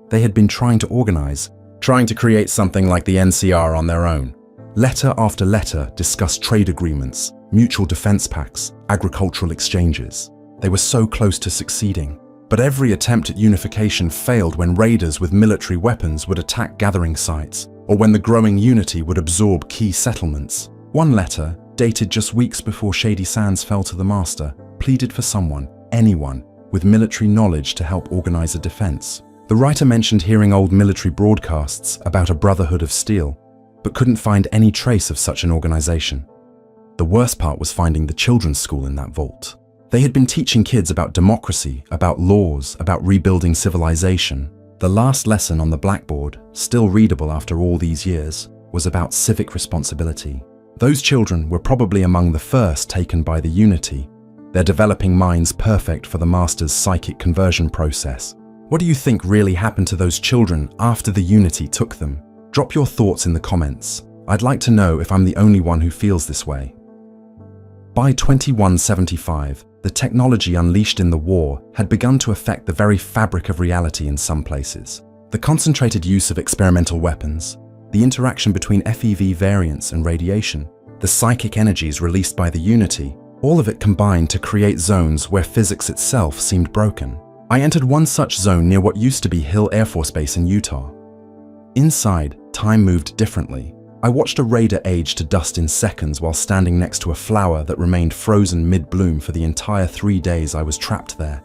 They had been trying to organize, trying to create something like the NCR on their own. Letter after letter discussed trade agreements, mutual defense pacts, agricultural exchanges. They were so close to succeeding. But every attempt at unification failed when raiders with military weapons would attack gathering sites, or when the growing Unity would absorb key settlements. One letter, dated just weeks before Shady Sands fell to the Master, pleaded for someone, anyone, with military knowledge to help organize a defense. The writer mentioned hearing old military broadcasts about a Brotherhood of Steel, but couldn't find any trace of such an organization. The worst part was finding the children's school in that vault. They had been teaching kids about democracy, about laws, about rebuilding civilization. The last lesson on the blackboard, still readable after all these years, was about civic responsibility. Those children were probably among the first taken by the Unity, their developing minds perfect for the Master's psychic conversion process. What do you think really happened to those children after the Unity took them? Drop your thoughts in the comments. I'd like to know if I'm the only one who feels this way. By 2175, the technology unleashed in the war had begun to affect the very fabric of reality in some places. The concentrated use of experimental weapons, the interaction between FEV variants and radiation, the psychic energies released by the Unity, all of it combined to create zones where physics itself seemed broken. I entered one such zone near what used to be Hill Air Force Base in Utah. Inside, time moved differently. I watched a raider age to dust in seconds while standing next to a flower that remained frozen mid-bloom for the entire 3 days I was trapped there.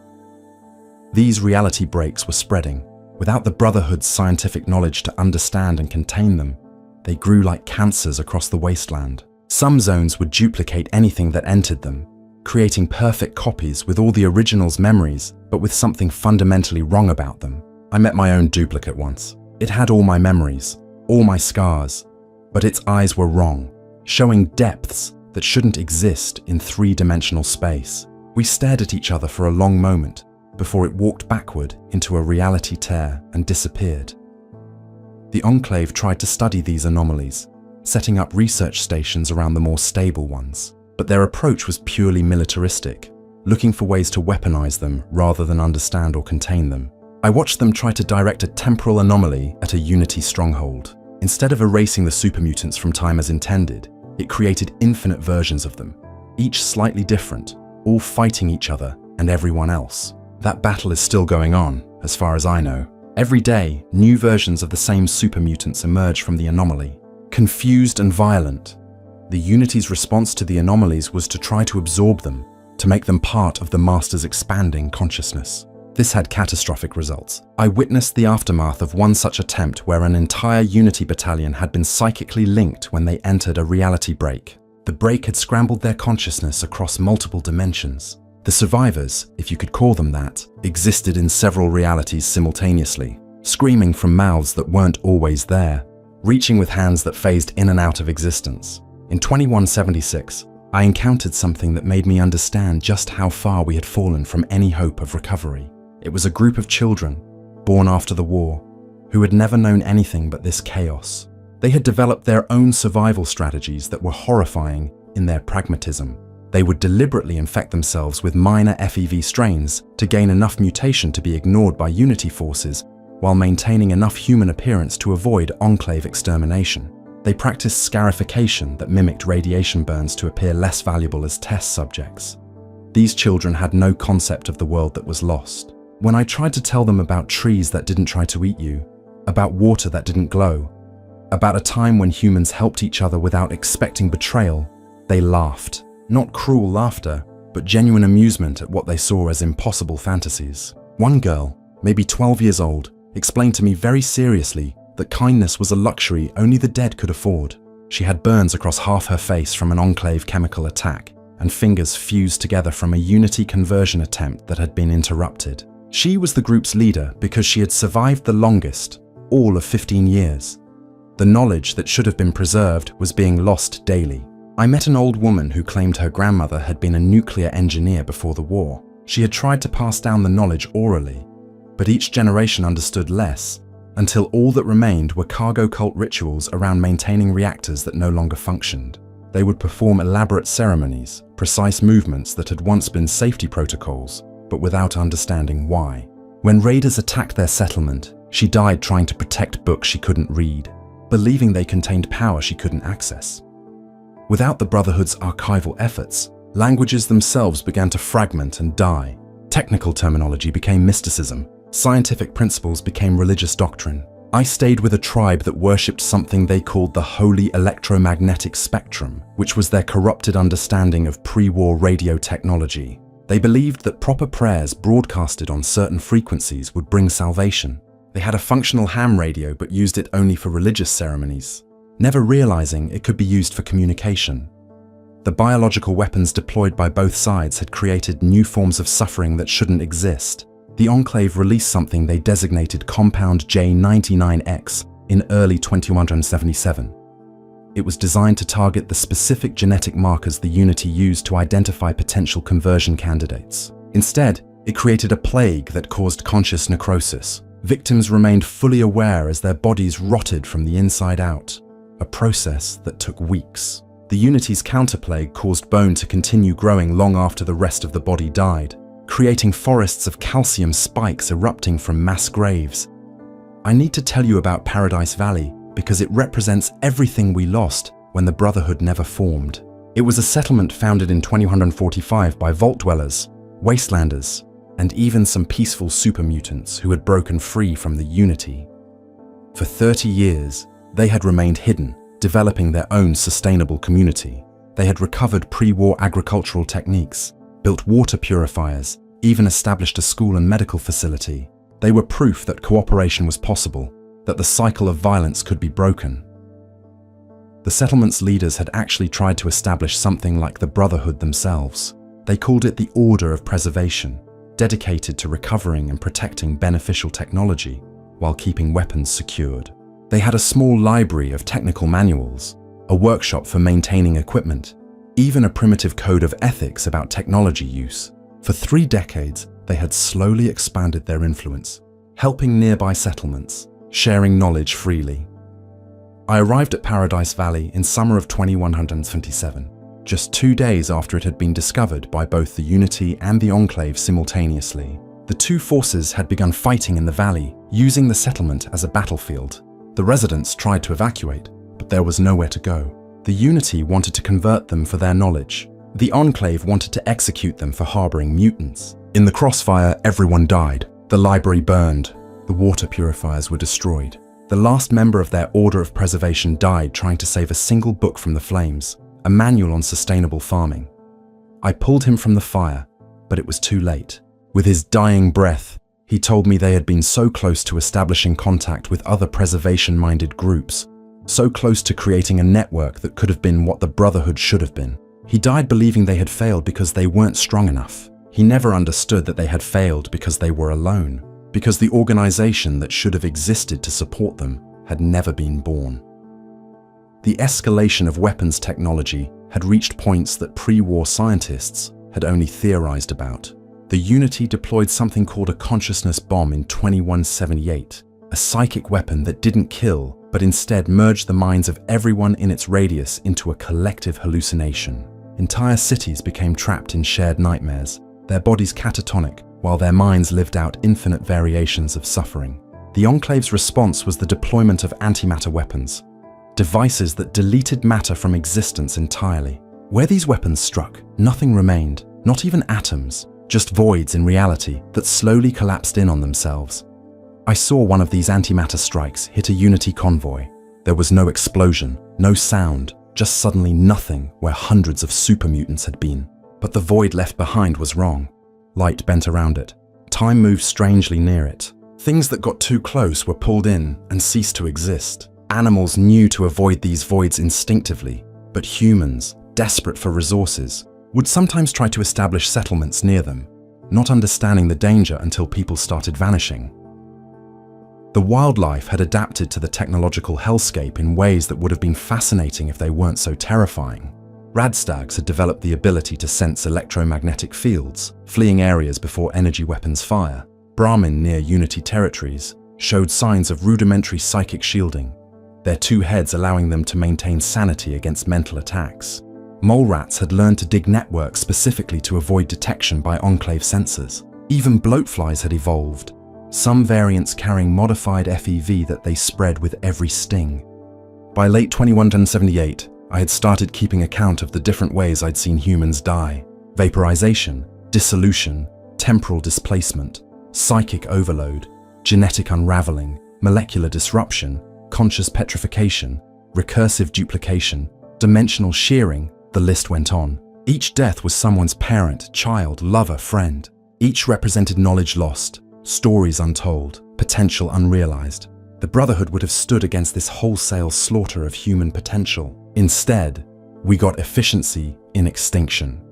These reality breaks were spreading. Without the Brotherhood's scientific knowledge to understand and contain them, they grew like cancers across the Wasteland. Some zones would duplicate anything that entered them, creating perfect copies with all the original's memories, but with something fundamentally wrong about them. I met my own duplicate once. It had all my memories, all my scars, but its eyes were wrong, showing depths that shouldn't exist in three-dimensional space. We stared at each other for a long moment before it walked backward into a reality tear and disappeared. The Enclave tried to study these anomalies, setting up research stations around the more stable ones, but their approach was purely militaristic, looking for ways to weaponize them rather than understand or contain them. I watched them try to direct a temporal anomaly at a Unity stronghold. Instead of erasing the super mutants from time as intended, it created infinite versions of them, each slightly different, all fighting each other and everyone else. That battle is still going on, as far as I know. Every day, new versions of the same super mutants emerge from the anomaly. Confused and violent, the Unity's response to the anomalies was to try to absorb them, to make them part of the Master's expanding consciousness. This had catastrophic results. I witnessed the aftermath of one such attempt where an entire Unity battalion had been psychically linked when they entered a reality break. The break had scrambled their consciousness across multiple dimensions. The survivors, if you could call them that, existed in several realities simultaneously, screaming from mouths that weren't always there, reaching with hands that phased in and out of existence. In 2176, I encountered something that made me understand just how far we had fallen from any hope of recovery. It was a group of children, born after the war, who had never known anything but this chaos. They had developed their own survival strategies that were horrifying in their pragmatism. They would deliberately infect themselves with minor FEV strains to gain enough mutation to be ignored by Unity forces while maintaining enough human appearance to avoid Enclave extermination. They practiced scarification that mimicked radiation burns to appear less valuable as test subjects. These children had no concept of the world that was lost. When I tried to tell them about trees that didn't try to eat you, about water that didn't glow, about a time when humans helped each other without expecting betrayal, they laughed. Not cruel laughter, but genuine amusement at what they saw as impossible fantasies. One girl, maybe 12 years old, explained to me very seriously that kindness was a luxury only the dead could afford. She had burns across half her face from an Enclave chemical attack, and fingers fused together from a Unity conversion attempt that had been interrupted. She was the group's leader because she had survived the longest, all of 15 years. The knowledge that should have been preserved was being lost daily. I met an old woman who claimed her grandmother had been a nuclear engineer before the war. She had tried to pass down the knowledge orally, but each generation understood less, until all that remained were cargo cult rituals around maintaining reactors that no longer functioned. They would perform elaborate ceremonies, precise movements that had once been safety protocols, but without understanding why. When raiders attacked their settlement, she died trying to protect books she couldn't read, believing they contained power she couldn't access. Without the Brotherhood's archival efforts, languages themselves began to fragment and die. Technical terminology became mysticism. Scientific principles became religious doctrine. I stayed with a tribe that worshipped something they called the Holy Electromagnetic Spectrum, which was their corrupted understanding of pre-war radio technology. They believed that proper prayers broadcasted on certain frequencies would bring salvation. They had a functional ham radio but used it only for religious ceremonies, never realizing it could be used for communication. The biological weapons deployed by both sides had created new forms of suffering that shouldn't exist. The Enclave released something they designated Compound J99X in early 2177. It was designed to target the specific genetic markers the Unity used to identify potential conversion candidates. Instead, it created a plague that caused conscious necrosis. Victims remained fully aware as their bodies rotted from the inside out, a process that took weeks. The Unity's counterplague caused bone to continue growing long after the rest of the body died, creating forests of calcium spikes erupting from mass graves. I need to tell you about Paradise Valley because it represents everything we lost when the Brotherhood never formed. It was a settlement founded in 2145 by Vault Dwellers, Wastelanders, and even some peaceful super mutants who had broken free from the Unity. For 30 years, they had remained hidden, developing their own sustainable community. They had recovered pre-war agricultural techniques, built water purifiers, even established a school and medical facility. They were proof that cooperation was possible, that the cycle of violence could be broken. The settlement's leaders had actually tried to establish something like the Brotherhood themselves. They called it the Order of Preservation, dedicated to recovering and protecting beneficial technology while keeping weapons secured. They had a small library of technical manuals, a workshop for maintaining equipment, even a primitive code of ethics about technology use. For 3 decades, they had slowly expanded their influence, helping nearby settlements, sharing knowledge freely. I arrived at Paradise Valley in summer of 2177, just 2 days after it had been discovered by both the Unity and the Enclave simultaneously. The two forces had begun fighting in the valley, using the settlement as a battlefield. The residents tried to evacuate, but there was nowhere to go. The Unity wanted to convert them for their knowledge. The Enclave wanted to execute them for harboring mutants. In the crossfire, everyone died. The library burned. The water purifiers were destroyed. The last member of their Order of Preservation died trying to save a single book from the flames, a manual on sustainable farming. I pulled him from the fire, but it was too late. With his dying breath, he told me they had been so close to establishing contact with other preservation-minded groups, so close to creating a network that could have been what the Brotherhood should have been. He died believing they had failed because they weren't strong enough. He never understood that they had failed because they were alone, because the organization that should have existed to support them had never been born. The escalation of weapons technology had reached points that pre-war scientists had only theorized about. The Unity deployed something called a consciousness bomb in 2178, a psychic weapon that didn't kill, but instead merged the minds of everyone in its radius into a collective hallucination. Entire cities became trapped in shared nightmares, their bodies catatonic, while their minds lived out infinite variations of suffering. The Enclave's response was the deployment of antimatter weapons, devices that deleted matter from existence entirely. Where these weapons struck, nothing remained, not even atoms, just voids in reality that slowly collapsed in on themselves. I saw one of these antimatter strikes hit a Unity convoy. There was no explosion, no sound, just suddenly nothing where hundreds of super mutants had been. But the void left behind was wrong. Light bent around it. Time moved strangely near it. Things that got too close were pulled in and ceased to exist. Animals knew to avoid these voids instinctively, but humans, desperate for resources, would sometimes try to establish settlements near them, not understanding the danger until people started vanishing. The wildlife had adapted to the technological hellscape in ways that would have been fascinating if they weren't so terrifying. Radstags had developed the ability to sense electromagnetic fields, fleeing areas before energy weapons fire. Brahmin near Unity territories showed signs of rudimentary psychic shielding, their two heads allowing them to maintain sanity against mental attacks. Mole rats had learned to dig networks specifically to avoid detection by enclave sensors. Even bloatflies had evolved, some variants carrying modified FEV that they spread with every sting. By late 2178, I had started keeping account of the different ways I'd seen humans die: vaporization, dissolution, temporal displacement, psychic overload, genetic unraveling, molecular disruption, conscious petrification, recursive duplication, dimensional shearing. The list went on. Each death was someone's parent, child, lover, friend. Each represented knowledge lost, stories untold, potential unrealized. The Brotherhood would have stood against this wholesale slaughter of human potential. Instead, we got efficiency in extinction.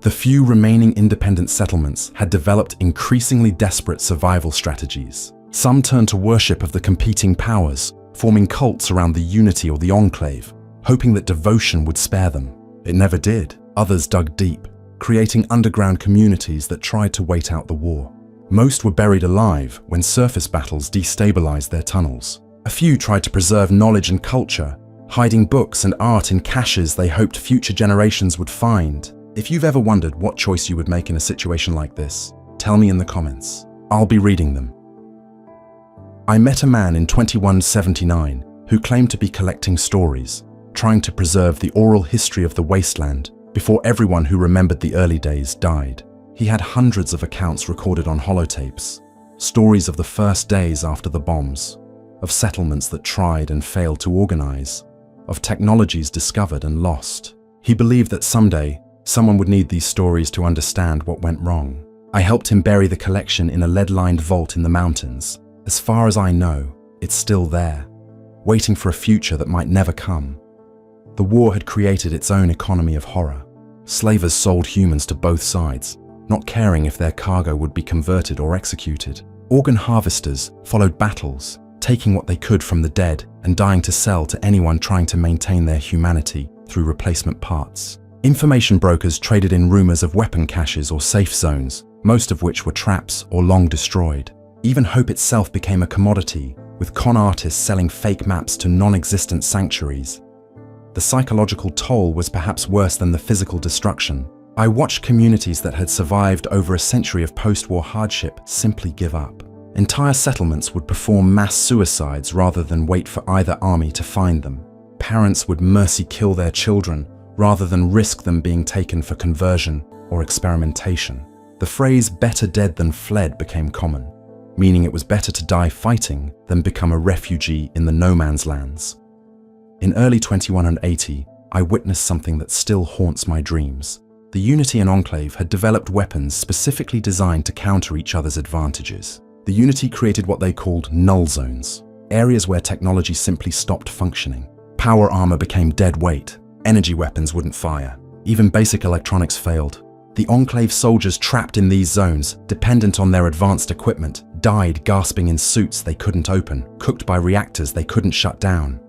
The few remaining independent settlements had developed increasingly desperate survival strategies. Some turned to worship of the competing powers, forming cults around the Unity or the Enclave, hoping that devotion would spare them. It never did. Others dug deep, creating underground communities that tried to wait out the war. Most were buried alive when surface battles destabilized their tunnels. A few tried to preserve knowledge and culture, hiding books and art in caches they hoped future generations would find. If you've ever wondered what choice you would make in a situation like this, tell me in the comments. I'll be reading them. I met a man in 2179 who claimed to be collecting stories, trying to preserve the oral history of the Wasteland before everyone who remembered the early days died. He had hundreds of accounts recorded on holotapes, stories of the first days after the bombs, of settlements that tried and failed to organize, of technologies discovered and lost. He believed that someday, someone would need these stories to understand what went wrong. I helped him bury the collection in a lead-lined vault in the mountains. As far as I know, it's still there, waiting for a future that might never come. The war had created its own economy of horror. Slavers sold humans to both sides, not caring if their cargo would be converted or executed. Organ harvesters followed battles, taking what they could from the dead and dying to sell to anyone trying to maintain their humanity through replacement parts. Information brokers traded in rumors of weapon caches or safe zones, most of which were traps or long destroyed. Even hope itself became a commodity, with con artists selling fake maps to non-existent sanctuaries. The psychological toll was perhaps worse than the physical destruction. I watched communities that had survived over a century of post-war hardship simply give up. Entire settlements would perform mass suicides rather than wait for either army to find them. Parents would mercy kill their children rather than risk them being taken for conversion or experimentation. The phrase "better dead than fled" became common, meaning it was better to die fighting than become a refugee in the no-man's lands. In early 2180, I witnessed something that still haunts my dreams. The Unity and Enclave had developed weapons specifically designed to counter each other's advantages. The Unity created what they called null zones, areas where technology simply stopped functioning. Power armor became dead weight, energy weapons wouldn't fire, even basic electronics failed. The Enclave soldiers trapped in these zones, dependent on their advanced equipment, died gasping in suits they couldn't open, cooked by reactors they couldn't shut down.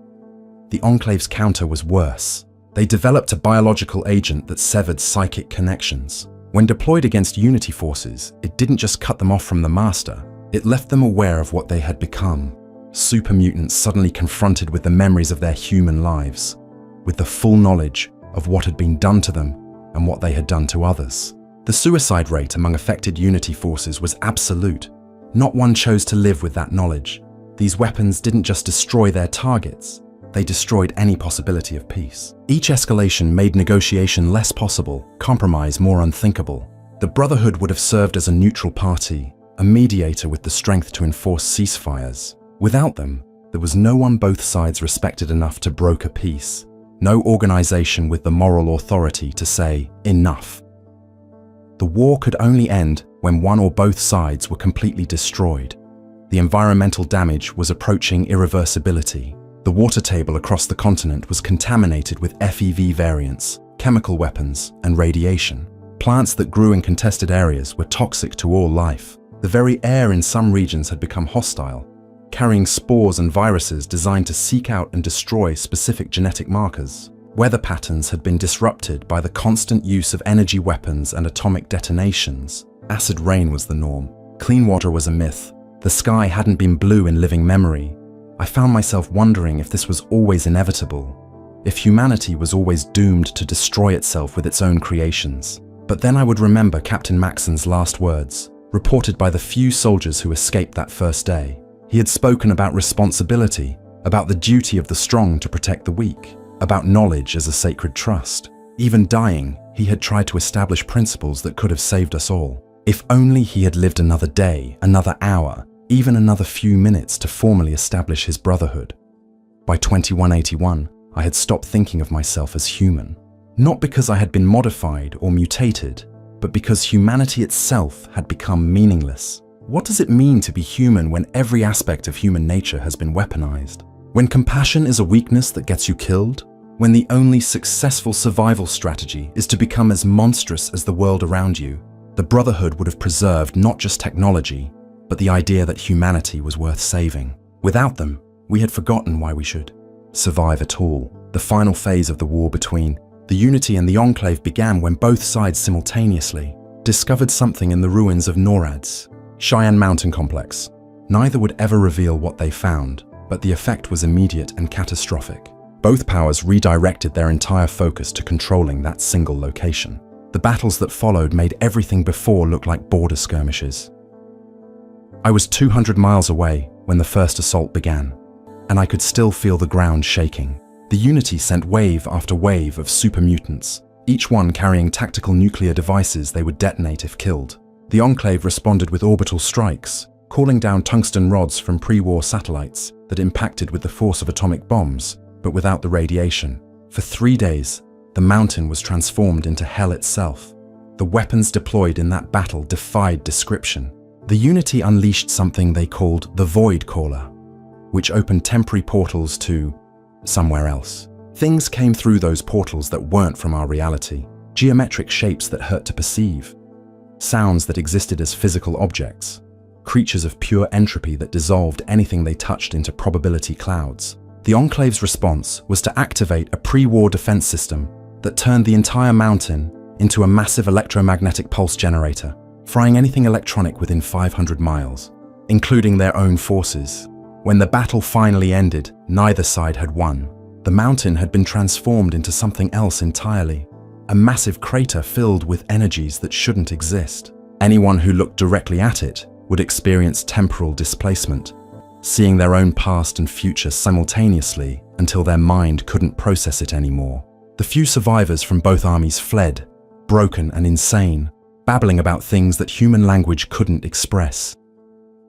The Enclave's counter was worse. They developed a biological agent that severed psychic connections. When deployed against Unity forces, it didn't just cut them off from the master, it left them aware of what they had become. Super mutants suddenly confronted with the memories of their human lives, with the full knowledge of what had been done to them and what they had done to others. The suicide rate among affected Unity forces was absolute. Not one chose to live with that knowledge. These weapons didn't just destroy their targets, they destroyed any possibility of peace. Each escalation made negotiation less possible, compromise more unthinkable. The Brotherhood would have served as a neutral party, a mediator with the strength to enforce ceasefires. Without them, there was no one both sides respected enough to broker peace. No organization with the moral authority to say, enough. The war could only end when one or both sides were completely destroyed. The environmental damage was approaching irreversibility. The water table across the continent was contaminated with FEV variants, chemical weapons, and radiation. Plants that grew in contested areas were toxic to all life. The very air in some regions had become hostile, carrying spores and viruses designed to seek out and destroy specific genetic markers. Weather patterns had been disrupted by the constant use of energy weapons and atomic detonations. Acid rain was the norm. Clean water was a myth. The sky hadn't been blue in living memory. I found myself wondering if this was always inevitable, if humanity was always doomed to destroy itself with its own creations. But then I would remember Captain Maxson's last words, reported by the few soldiers who escaped that first day. He had spoken about responsibility, about the duty of the strong to protect the weak, about knowledge as a sacred trust. Even dying, he had tried to establish principles that could have saved us all. If only he had lived another day, another hour, even another few minutes to formally establish his brotherhood. By 2181, I had stopped thinking of myself as human. Not because I had been modified or mutated, but because humanity itself had become meaningless. What does it mean to be human when every aspect of human nature has been weaponized? When compassion is a weakness that gets you killed? When the only successful survival strategy is to become as monstrous as the world around you? The Brotherhood would have preserved not just technology, but the idea that humanity was worth saving. Without them, we had forgotten why we should survive at all. The final phase of the war between the Unity and the Enclave began when both sides simultaneously discovered something in the ruins of NORAD's Cheyenne Mountain Complex. Neither would ever reveal what they found, but the effect was immediate and catastrophic. Both powers redirected their entire focus to controlling that single location. The battles that followed made everything before look like border skirmishes. I was 200 miles away when the first assault began, and I could still feel the ground shaking. The Unity sent wave after wave of super mutants, each one carrying tactical nuclear devices they would detonate if killed. The Enclave responded with orbital strikes, calling down tungsten rods from pre-war satellites that impacted with the force of atomic bombs, but without the radiation. For 3 days, the mountain was transformed into hell itself. The weapons deployed in that battle defied description. The Unity unleashed something they called the Void Caller, which opened temporary portals to somewhere else. Things came through those portals that weren't from our reality. Geometric shapes that hurt to perceive. Sounds that existed as physical objects. Creatures of pure entropy that dissolved anything they touched into probability clouds. The Enclave's response was to activate a pre-war defense system that turned the entire mountain into a massive electromagnetic pulse generator, frying anything electronic within 500 miles, including their own forces. When the battle finally ended, neither side had won. The mountain had been transformed into something else entirely, a massive crater filled with energies that shouldn't exist. Anyone who looked directly at it would experience temporal displacement, seeing their own past and future simultaneously until their mind couldn't process it anymore. The few survivors from both armies fled, broken and insane, babbling about things that human language couldn't express.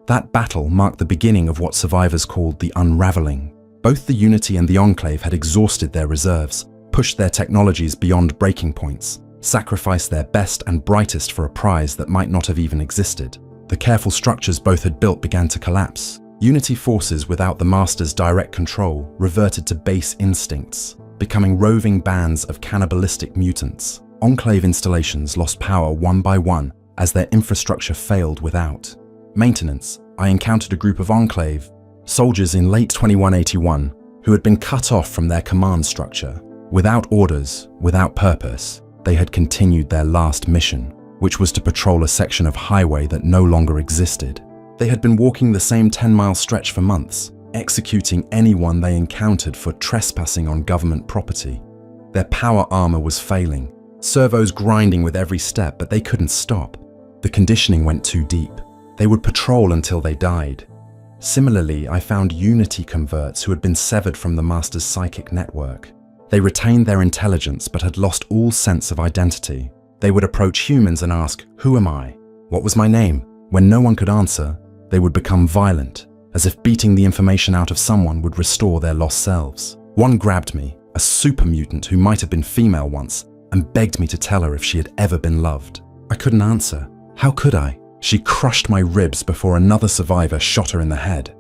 That battle marked the beginning of what survivors called the unraveling. Both the Unity and the Enclave had exhausted their reserves, pushed their technologies beyond breaking points, sacrificed their best and brightest for a prize that might not have even existed. The careful structures both had built began to collapse. Unity forces without the Master's direct control reverted to base instincts, becoming roving bands of cannibalistic mutants. Enclave installations lost power one by one as their infrastructure failed without maintenance. I encountered a group of Enclave soldiers in late 2181 who had been cut off from their command structure. Without orders, without purpose, they had continued their last mission, which was to patrol a section of highway that no longer existed. They had been walking the same 10-mile stretch for months, executing anyone they encountered for trespassing on government property. Their power armor was failing, servos grinding with every step, but they couldn't stop. The conditioning went too deep. They would patrol until they died. Similarly, I found Unity converts who had been severed from the Master's psychic network. They retained their intelligence but had lost all sense of identity. They would approach humans and ask, "Who am I? What was my name?" When no one could answer, they would become violent, as if beating the information out of someone would restore their lost selves. One grabbed me, a super mutant who might have been female once, and begged me to tell her if she had ever been loved. I couldn't answer. How could I? She crushed my ribs before another survivor shot her in the head.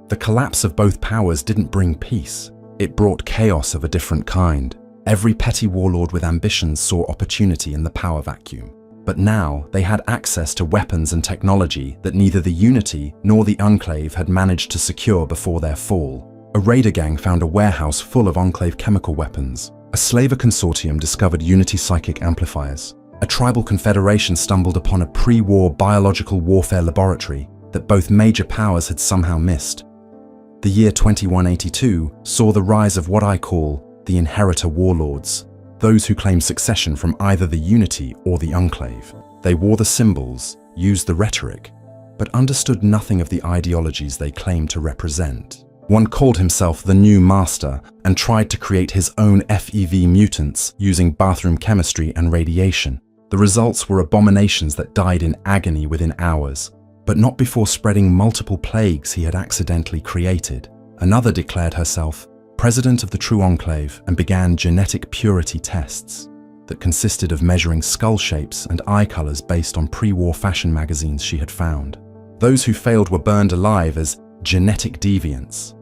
The collapse of both powers didn't bring peace. It brought chaos of a different kind. Every petty warlord with ambitions saw opportunity in the power vacuum. But now they had access to weapons and technology that neither the Unity nor the Enclave had managed to secure before their fall. A raider gang found a warehouse full of Enclave chemical weapons. A slaver consortium discovered Unity psychic amplifiers. A tribal confederation stumbled upon a pre-war biological warfare laboratory that both major powers had somehow missed. The year 2182 saw the rise of what I call the Inheritor Warlords, those who claimed succession from either the Unity or the Enclave. They wore the symbols, used the rhetoric, but understood nothing of the ideologies they claimed to represent. One called himself the New Master and tried to create his own FEV mutants using bathroom chemistry and radiation. The results were abominations that died in agony within hours, but not before spreading multiple plagues he had accidentally created. Another declared herself President of the True Enclave and began genetic purity tests that consisted of measuring skull shapes and eye colors based on pre-war fashion magazines she had found. Those who failed were burned alive as genetic deviants.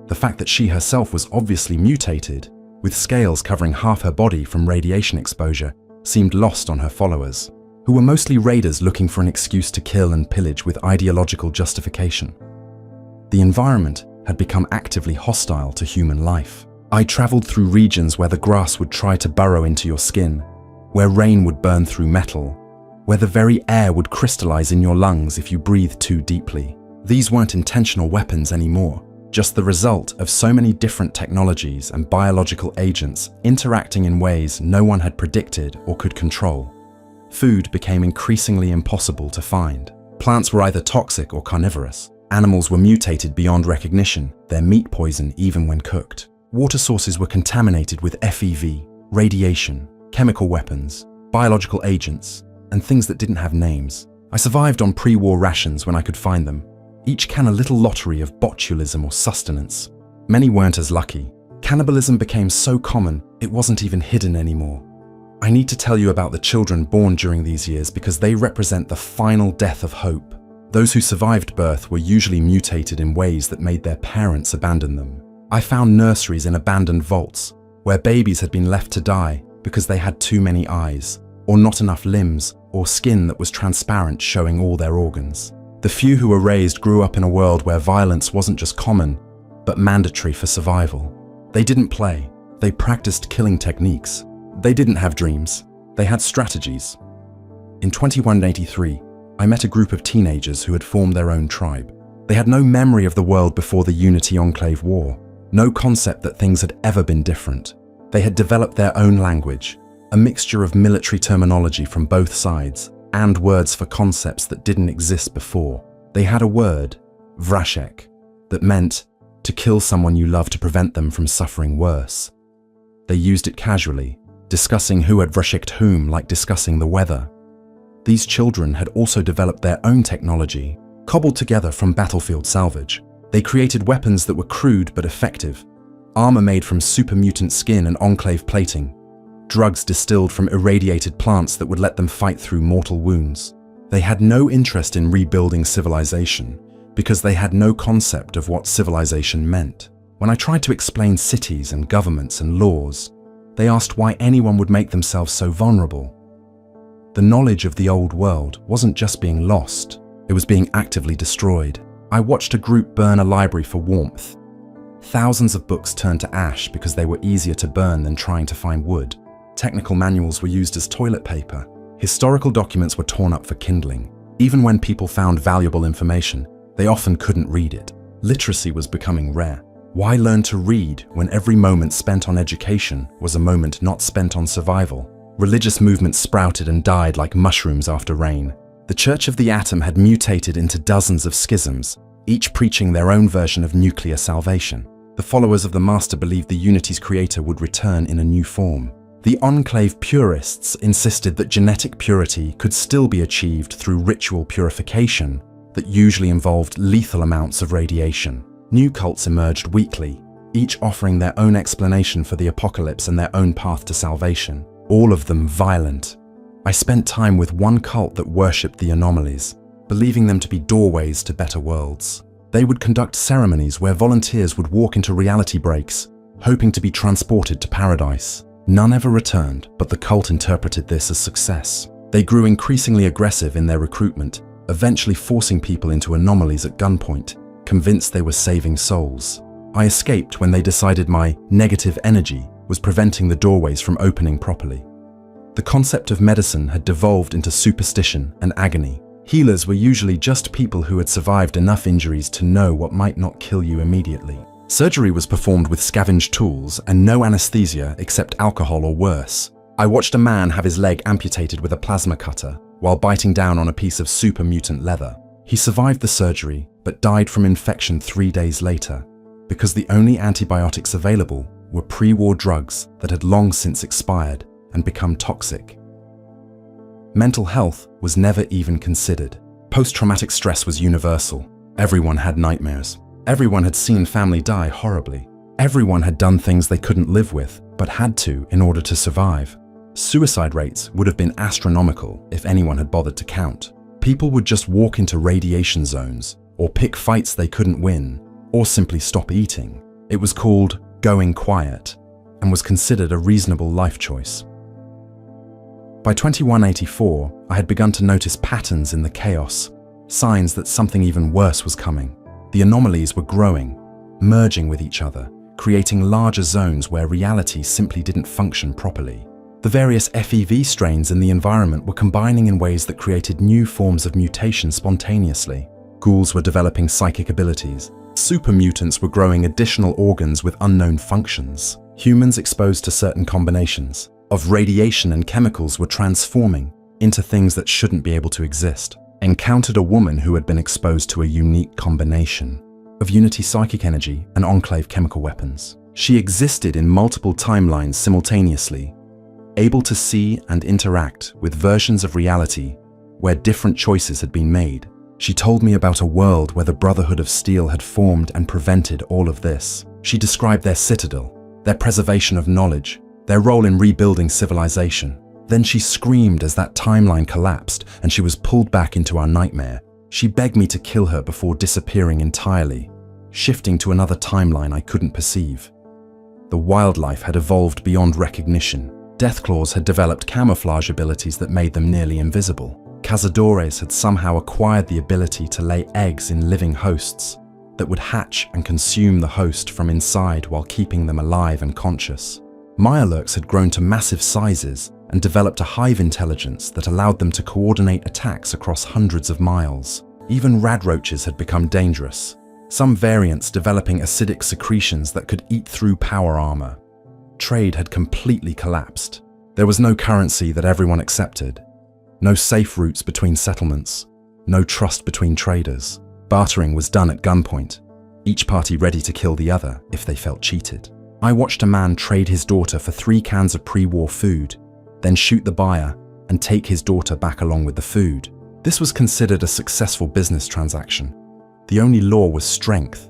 The fact that she herself was obviously mutated, with scales covering half her body from radiation exposure, seemed lost on her followers, who were mostly raiders looking for an excuse to kill and pillage with ideological justification. The environment had become actively hostile to human life. I traveled through regions where the grass would try to burrow into your skin, where rain would burn through metal, where the very air would crystallize in your lungs if you breathed too deeply. These weren't intentional weapons anymore, just the result of so many different technologies and biological agents interacting in ways no one had predicted or could control. Food became increasingly impossible to find. Plants were either toxic or carnivorous. Animals were mutated beyond recognition, their meat poison even when cooked. Water sources were contaminated with FEV, radiation, chemical weapons, biological agents, and things that didn't have names. I survived on pre-war rations when I could find them, each can a little lottery of botulism or sustenance. Many weren't as lucky. Cannibalism became so common, it wasn't even hidden anymore. I need to tell you about the children born during these years because they represent the final death of hope. Those who survived birth were usually mutated in ways that made their parents abandon them. I found nurseries in abandoned vaults, where babies had been left to die because they had too many eyes, or not enough limbs, or skin that was transparent showing all their organs. The few who were raised grew up in a world where violence wasn't just common, but mandatory for survival. They didn't play, they practiced killing techniques. They didn't have dreams, they had strategies. In 2183, I met a group of teenagers who had formed their own tribe. They had no memory of the world before the Unity Enclave War, no concept that things had ever been different. They had developed their own language, a mixture of military terminology from both sides, and words for concepts that didn't exist before. They had a word, reshape, that meant to kill someone you love to prevent them from suffering worse. They used it casually, discussing who had reshaped whom like discussing the weather. These children had also developed their own technology, cobbled together from battlefield salvage. They created weapons that were crude but effective, armor made from super mutant skin and enclave plating, drugs distilled from irradiated plants that would let them fight through mortal wounds. They had no interest in rebuilding civilization because they had no concept of what civilization meant. When I tried to explain cities and governments and laws, they asked why anyone would make themselves so vulnerable. The knowledge of the old world wasn't just being lost, it was being actively destroyed. I watched a group burn a library for warmth. Thousands of books turned to ash because they were easier to burn than trying to find wood. Technical manuals were used as toilet paper. Historical documents were torn up for kindling. Even when people found valuable information, they often couldn't read it. Literacy was becoming rare. Why learn to read when every moment spent on education was a moment not spent on survival? Religious movements sprouted and died like mushrooms after rain. The Church of the Atom had mutated into dozens of schisms, each preaching their own version of nuclear salvation. The followers of the Master believed the Unity's creator would return in a new form. The Enclave purists insisted that genetic purity could still be achieved through ritual purification that usually involved lethal amounts of radiation. New cults emerged weekly, each offering their own explanation for the apocalypse and their own path to salvation, all of them violent. I spent time with one cult that worshipped the anomalies, believing them to be doorways to better worlds. They would conduct ceremonies where volunteers would walk into reality breaks, hoping to be transported to paradise. None ever returned, but the cult interpreted this as success. They grew increasingly aggressive in their recruitment, eventually forcing people into anomalies at gunpoint, convinced they were saving souls. I escaped when they decided my negative energy was preventing the doorways from opening properly. The concept of medicine had devolved into superstition and agony. Healers were usually just people who had survived enough injuries to know what might not kill you immediately. Surgery was performed with scavenged tools and no anesthesia except alcohol or worse. I watched a man have his leg amputated with a plasma cutter while biting down on a piece of super mutant leather. He survived the surgery, but died from infection 3 days later, because the only antibiotics available were pre-war drugs that had long since expired and become toxic. Mental health was never even considered. Post-traumatic stress was universal. Everyone had nightmares. Everyone had seen family die horribly. Everyone had done things they couldn't live with, but had to in order to survive. Suicide rates would have been astronomical if anyone had bothered to count. People would just walk into radiation zones, or pick fights they couldn't win, or simply stop eating. It was called going quiet, and was considered a reasonable life choice. By 2184, I had begun to notice patterns in the chaos, signs that something even worse was coming. The anomalies were growing, merging with each other, creating larger zones where reality simply didn't function properly. The various FEV strains in the environment were combining in ways that created new forms of mutation spontaneously. Ghouls were developing psychic abilities. Super mutants were growing additional organs with unknown functions. Humans exposed to certain combinations of radiation and chemicals were transforming into things that shouldn't be able to exist. Encountered a woman who had been exposed to a unique combination of Unity psychic energy and Enclave chemical weapons. She existed in multiple timelines simultaneously, able to see and interact with versions of reality where different choices had been made. She told me about a world where the Brotherhood of Steel had formed and prevented all of this. She described their citadel, their preservation of knowledge, their role in rebuilding civilization. Then she screamed as that timeline collapsed and she was pulled back into our nightmare. She begged me to kill her before disappearing entirely, shifting to another timeline I couldn't perceive. The wildlife had evolved beyond recognition. Deathclaws had developed camouflage abilities that made them nearly invisible. Cazadores had somehow acquired the ability to lay eggs in living hosts that would hatch and consume the host from inside while keeping them alive and conscious. Mirelurks had grown to massive sizes and developed a hive intelligence that allowed them to coordinate attacks across hundreds of miles. Even radroaches had become dangerous, some variants developing acidic secretions that could eat through power armor. Trade had completely collapsed. There was no currency that everyone accepted, no safe routes between settlements, no trust between traders. Bartering was done at gunpoint, each party ready to kill the other if they felt cheated. I watched a man trade his daughter for 3 cans of pre-war food, then shoot the buyer and take his daughter back along with the food. This was considered a successful business transaction. The only law was strength,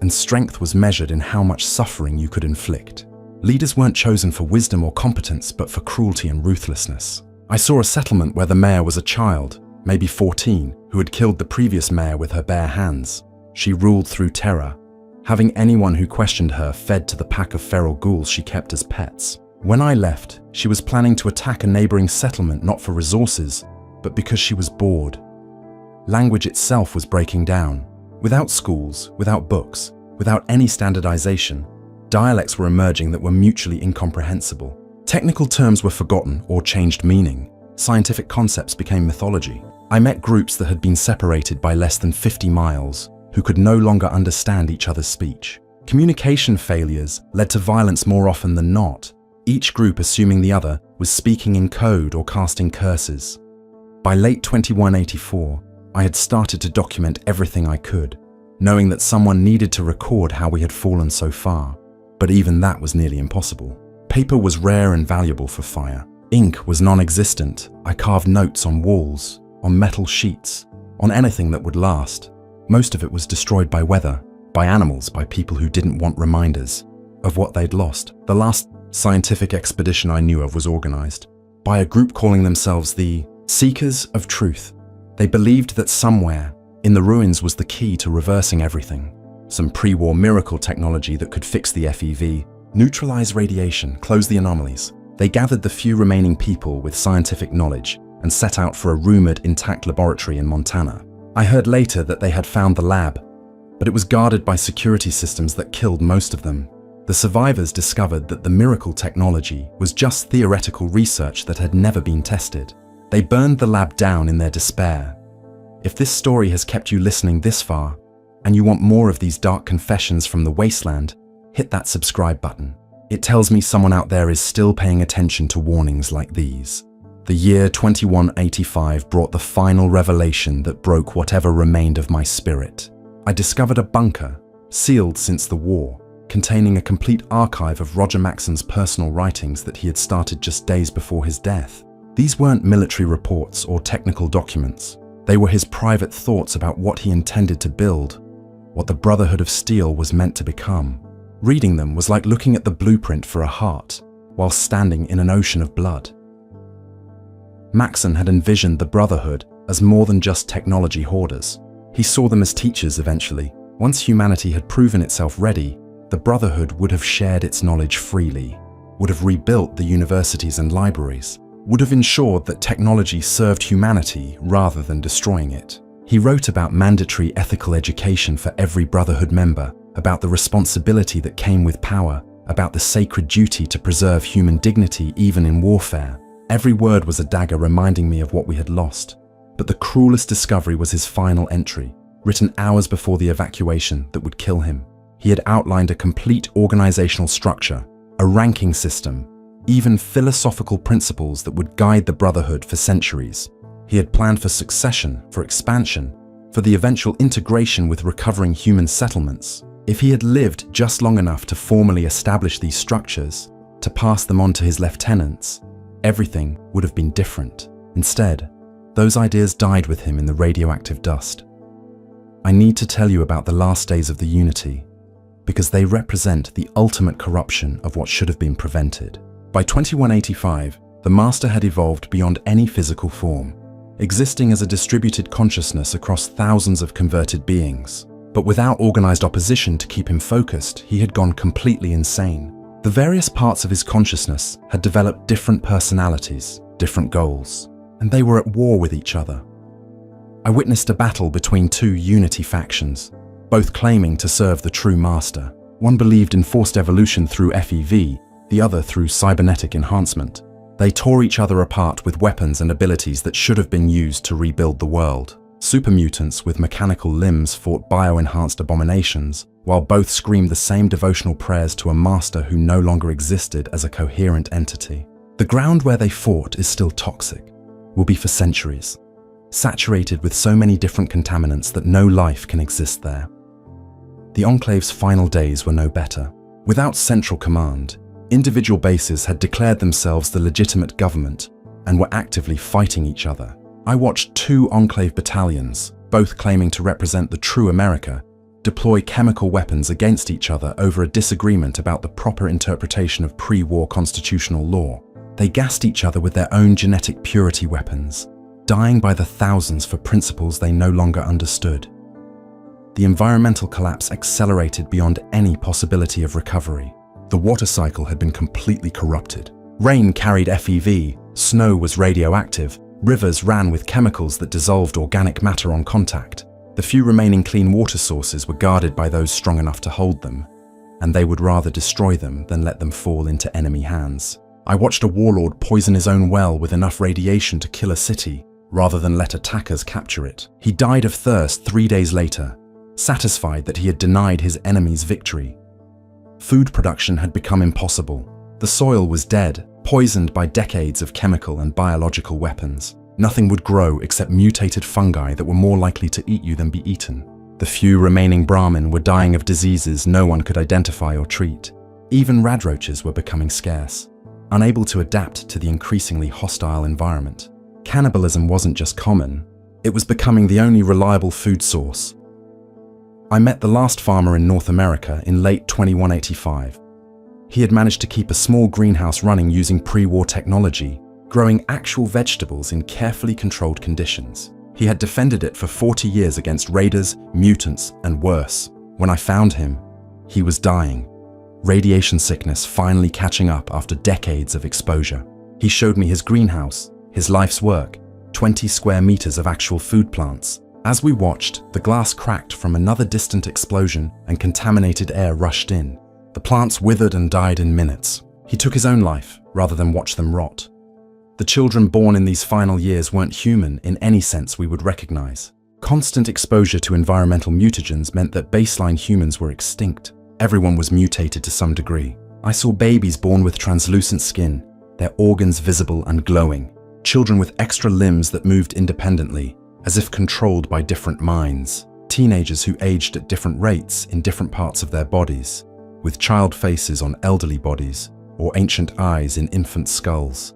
and strength was measured in how much suffering you could inflict. Leaders weren't chosen for wisdom or competence, but for cruelty and ruthlessness. I saw a settlement where the mayor was a child, maybe 14, who had killed the previous mayor with her bare hands. She ruled through terror, having anyone who questioned her fed to the pack of feral ghouls she kept as pets. When I left, she was planning to attack a neighboring settlement not for resources, but because she was bored. Language itself was breaking down. Without schools, without books, without any standardization, dialects were emerging that were mutually incomprehensible. Technical terms were forgotten or changed meaning. Scientific concepts became mythology. I met groups that had been separated by less than 50 miles, who could no longer understand each other's speech. Communication failures led to violence more often than not, each group assuming the other was speaking in code or casting curses. By late 2184, I had started to document everything I could, knowing that someone needed to record how we had fallen so far, but even that was nearly impossible. Paper was rare and valuable for fire. Ink was non-existent. I carved notes on walls, on metal sheets, on anything that would last. Most of it was destroyed by weather, by animals, by people who didn't want reminders of what they'd lost. The last scientific expedition I knew of was organized by a group calling themselves the Seekers of Truth. They believed that somewhere in the ruins was the key to reversing everything. Some pre-war miracle technology that could fix the FEV, neutralize radiation, close the anomalies. They gathered the few remaining people with scientific knowledge and set out for a rumored intact laboratory in Montana. I heard later that they had found the lab, but it was guarded by security systems that killed most of them. The survivors discovered that the miracle technology was just theoretical research that had never been tested. They burned the lab down in their despair. If this story has kept you listening this far, and you want more of these dark confessions from the Wasteland, hit that subscribe button. It tells me someone out there is still paying attention to warnings like these. The year 2185 brought the final revelation that broke whatever remained of my spirit. I discovered a bunker, sealed since the war, containing a complete archive of Roger Maxson's personal writings that he had started just days before his death. These weren't military reports or technical documents. They were his private thoughts about what he intended to build, what the Brotherhood of Steel was meant to become. Reading them was like looking at the blueprint for a heart, while standing in an ocean of blood. Maxson had envisioned the Brotherhood as more than just technology hoarders. He saw them as teachers eventually. Once humanity had proven itself ready, the Brotherhood would have shared its knowledge freely, would have rebuilt the universities and libraries, would have ensured that technology served humanity rather than destroying it. He wrote about mandatory ethical education for every Brotherhood member, about the responsibility that came with power, about the sacred duty to preserve human dignity even in warfare. Every word was a dagger reminding me of what we had lost. But the cruelest discovery was his final entry, written hours before the evacuation that would kill him. He had outlined a complete organizational structure, a ranking system, even philosophical principles that would guide the Brotherhood for centuries. He had planned for succession, for expansion, for the eventual integration with recovering human settlements. If he had lived just long enough to formally establish these structures, to pass them on to his lieutenants, everything would have been different. Instead, those ideas died with him in the radioactive dust. I need to tell you about the last days of the Unity, because they represent the ultimate corruption of what should have been prevented. By 2185, the Master had evolved beyond any physical form, existing as a distributed consciousness across thousands of converted beings. But without organized opposition to keep him focused, he had gone completely insane. The various parts of his consciousness had developed different personalities, different goals, and they were at war with each other. I witnessed a battle between two Unity factions, both claiming to serve the true Master. One believed in forced evolution through FEV, the other through cybernetic enhancement. They tore each other apart with weapons and abilities that should have been used to rebuild the world. Super mutants with mechanical limbs fought bio-enhanced abominations, while both screamed the same devotional prayers to a Master who no longer existed as a coherent entity. The ground where they fought is still toxic, will be for centuries, saturated with so many different contaminants that no life can exist there. The Enclave's final days were no better. Without central command, individual bases had declared themselves the legitimate government and were actively fighting each other. I watched two Enclave battalions, both claiming to represent the true America, deploy chemical weapons against each other over a disagreement about the proper interpretation of pre-war constitutional law. They gassed each other with their own genetic purity weapons, dying by the thousands for principles they no longer understood. The environmental collapse accelerated beyond any possibility of recovery. The water cycle had been completely corrupted. Rain carried FEV, snow was radioactive, rivers ran with chemicals that dissolved organic matter on contact. The few remaining clean water sources were guarded by those strong enough to hold them, and they would rather destroy them than let them fall into enemy hands. I watched a warlord poison his own well with enough radiation to kill a city, rather than let attackers capture it. He died of thirst 3 days later, satisfied that he had denied his enemies victory. Food production had become impossible. The soil was dead, poisoned by decades of chemical and biological weapons. Nothing would grow except mutated fungi that were more likely to eat you than be eaten. The few remaining Brahmin were dying of diseases no one could identify or treat. Even radroaches were becoming scarce, unable to adapt to the increasingly hostile environment. Cannibalism wasn't just common, it was becoming the only reliable food source. I met the last farmer in North America in late 2185. He had managed to keep a small greenhouse running using pre-war technology, growing actual vegetables in carefully controlled conditions. He had defended it for 40 years against raiders, mutants, and worse. When I found him, he was dying. Radiation sickness finally catching up after decades of exposure. He showed me his greenhouse, his life's work, 20 square meters of actual food plants. As we watched, the glass cracked from another distant explosion and contaminated air rushed in. The plants withered and died in minutes. He took his own life rather than watch them rot. The children born in these final years weren't human in any sense we would recognize. Constant exposure to environmental mutagens meant that baseline humans were extinct. Everyone was mutated to some degree. I saw babies born with translucent skin, their organs visible and glowing. Children with extra limbs that moved independently, as if controlled by different minds. Teenagers who aged at different rates in different parts of their bodies, with child faces on elderly bodies, or ancient eyes in infant skulls.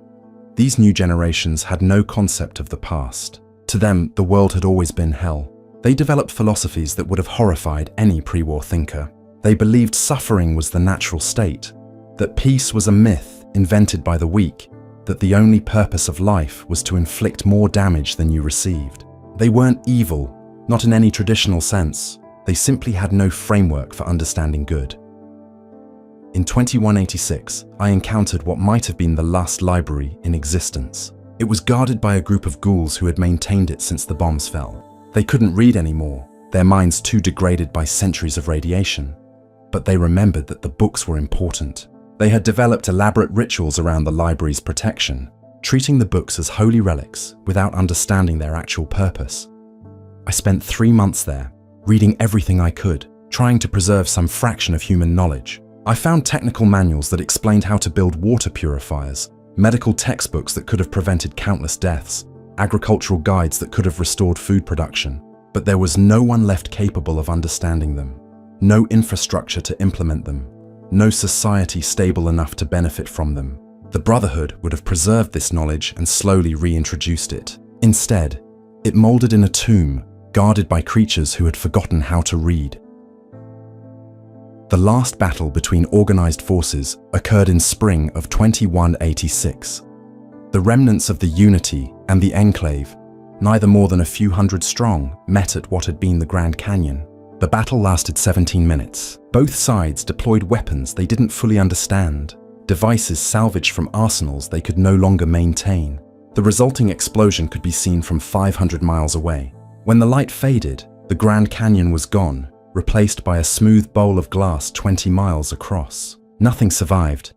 These new generations had no concept of the past. To them, the world had always been hell. They developed philosophies that would have horrified any pre-war thinker. They believed suffering was the natural state, that peace was a myth invented by the weak, that the only purpose of life was to inflict more damage than you received. They weren't evil, not in any traditional sense. They simply had no framework for understanding good. In 2186, I encountered what might have been the last library in existence. It was guarded by a group of ghouls who had maintained it since the bombs fell. They couldn't read anymore, their minds too degraded by centuries of radiation. But they remembered that the books were important. They had developed elaborate rituals around the library's protection, treating the books as holy relics without understanding their actual purpose. I spent 3 months there, reading everything I could, trying to preserve some fraction of human knowledge. I found technical manuals that explained how to build water purifiers, medical textbooks that could have prevented countless deaths, agricultural guides that could have restored food production. But there was no one left capable of understanding them, no infrastructure to implement them, no society stable enough to benefit from them. The Brotherhood would have preserved this knowledge and slowly reintroduced it. Instead, it molded in a tomb, guarded by creatures who had forgotten how to read. The last battle between organized forces occurred in spring of 2186. The remnants of the Unity and the Enclave, neither more than a few hundred strong, met at what had been the Grand Canyon. The battle lasted 17 minutes. Both sides deployed weapons they didn't fully understand, devices salvaged from arsenals they could no longer maintain. The resulting explosion could be seen from 500 miles away. When the light faded, the Grand Canyon was gone, replaced by a smooth bowl of glass 20 miles across. Nothing survived,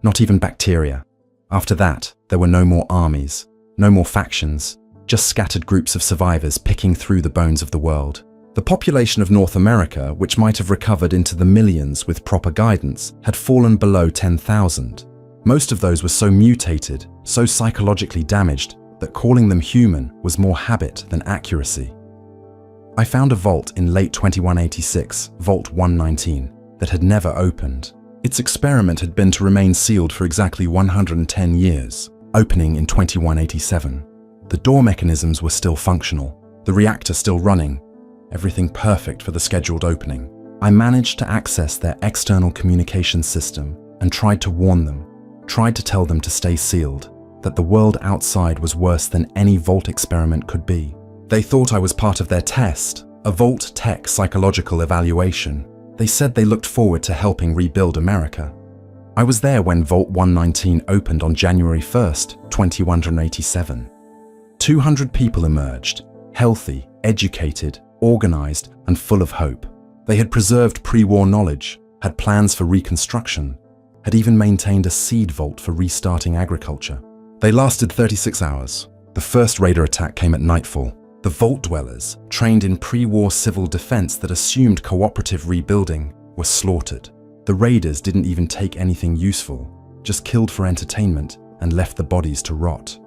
not even bacteria. After that, there were no more armies, no more factions, just scattered groups of survivors picking through the bones of the world. The population of North America, which might have recovered into the millions with proper guidance, had fallen below 10,000. Most of those were so mutated, so psychologically damaged, that calling them human was more habit than accuracy. I found a vault in late 2186, Vault 119, that had never opened. Its experiment had been to remain sealed for exactly 110 years, opening in 2187. The door mechanisms were still functional, the reactor still running, everything perfect for the scheduled opening. I managed to access their external communication system and tried to warn them, tried to tell them to stay sealed, that the world outside was worse than any Vault experiment could be. They thought I was part of their test, a Vault Tech psychological evaluation. They said they looked forward to helping rebuild America. I was there when Vault 119 opened on January 1st, 2187. 200 people emerged, healthy, educated, organized, and full of hope. They had preserved pre-war knowledge, had plans for reconstruction, had even maintained a seed vault for restarting agriculture. They lasted 36 hours. The first raider attack came at nightfall. The vault dwellers, trained in pre-war civil defense that assumed cooperative rebuilding, were slaughtered. The raiders didn't even take anything useful, just killed for entertainment and left the bodies to rot.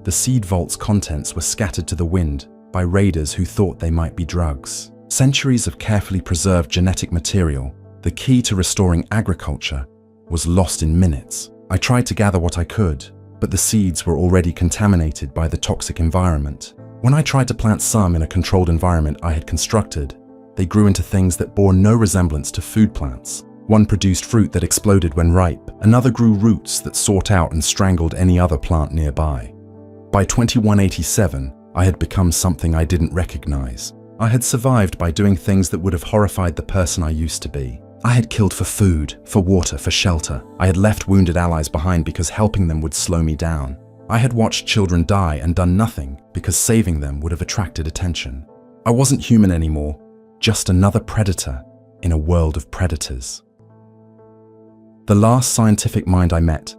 The seed vault's contents were scattered to the wind by raiders who thought they might be drugs. Centuries of carefully preserved genetic material, the key to restoring agriculture, was lost in minutes. I tried to gather what I could, but the seeds were already contaminated by the toxic environment. When I tried to plant some in a controlled environment I had constructed, They grew into things that bore no resemblance to food plants. One produced fruit that exploded when ripe. Another grew roots that sought out and strangled any other plant nearby. By 2187, I had become something I didn't recognize. I had survived by doing things that would have horrified the person I used to be. I had killed for food, for water, for shelter. I had left wounded allies behind because helping them would slow me down. I had watched children die and done nothing because saving them would have attracted attention. I wasn't human anymore, just another predator in a world of predators. The last scientific mind I met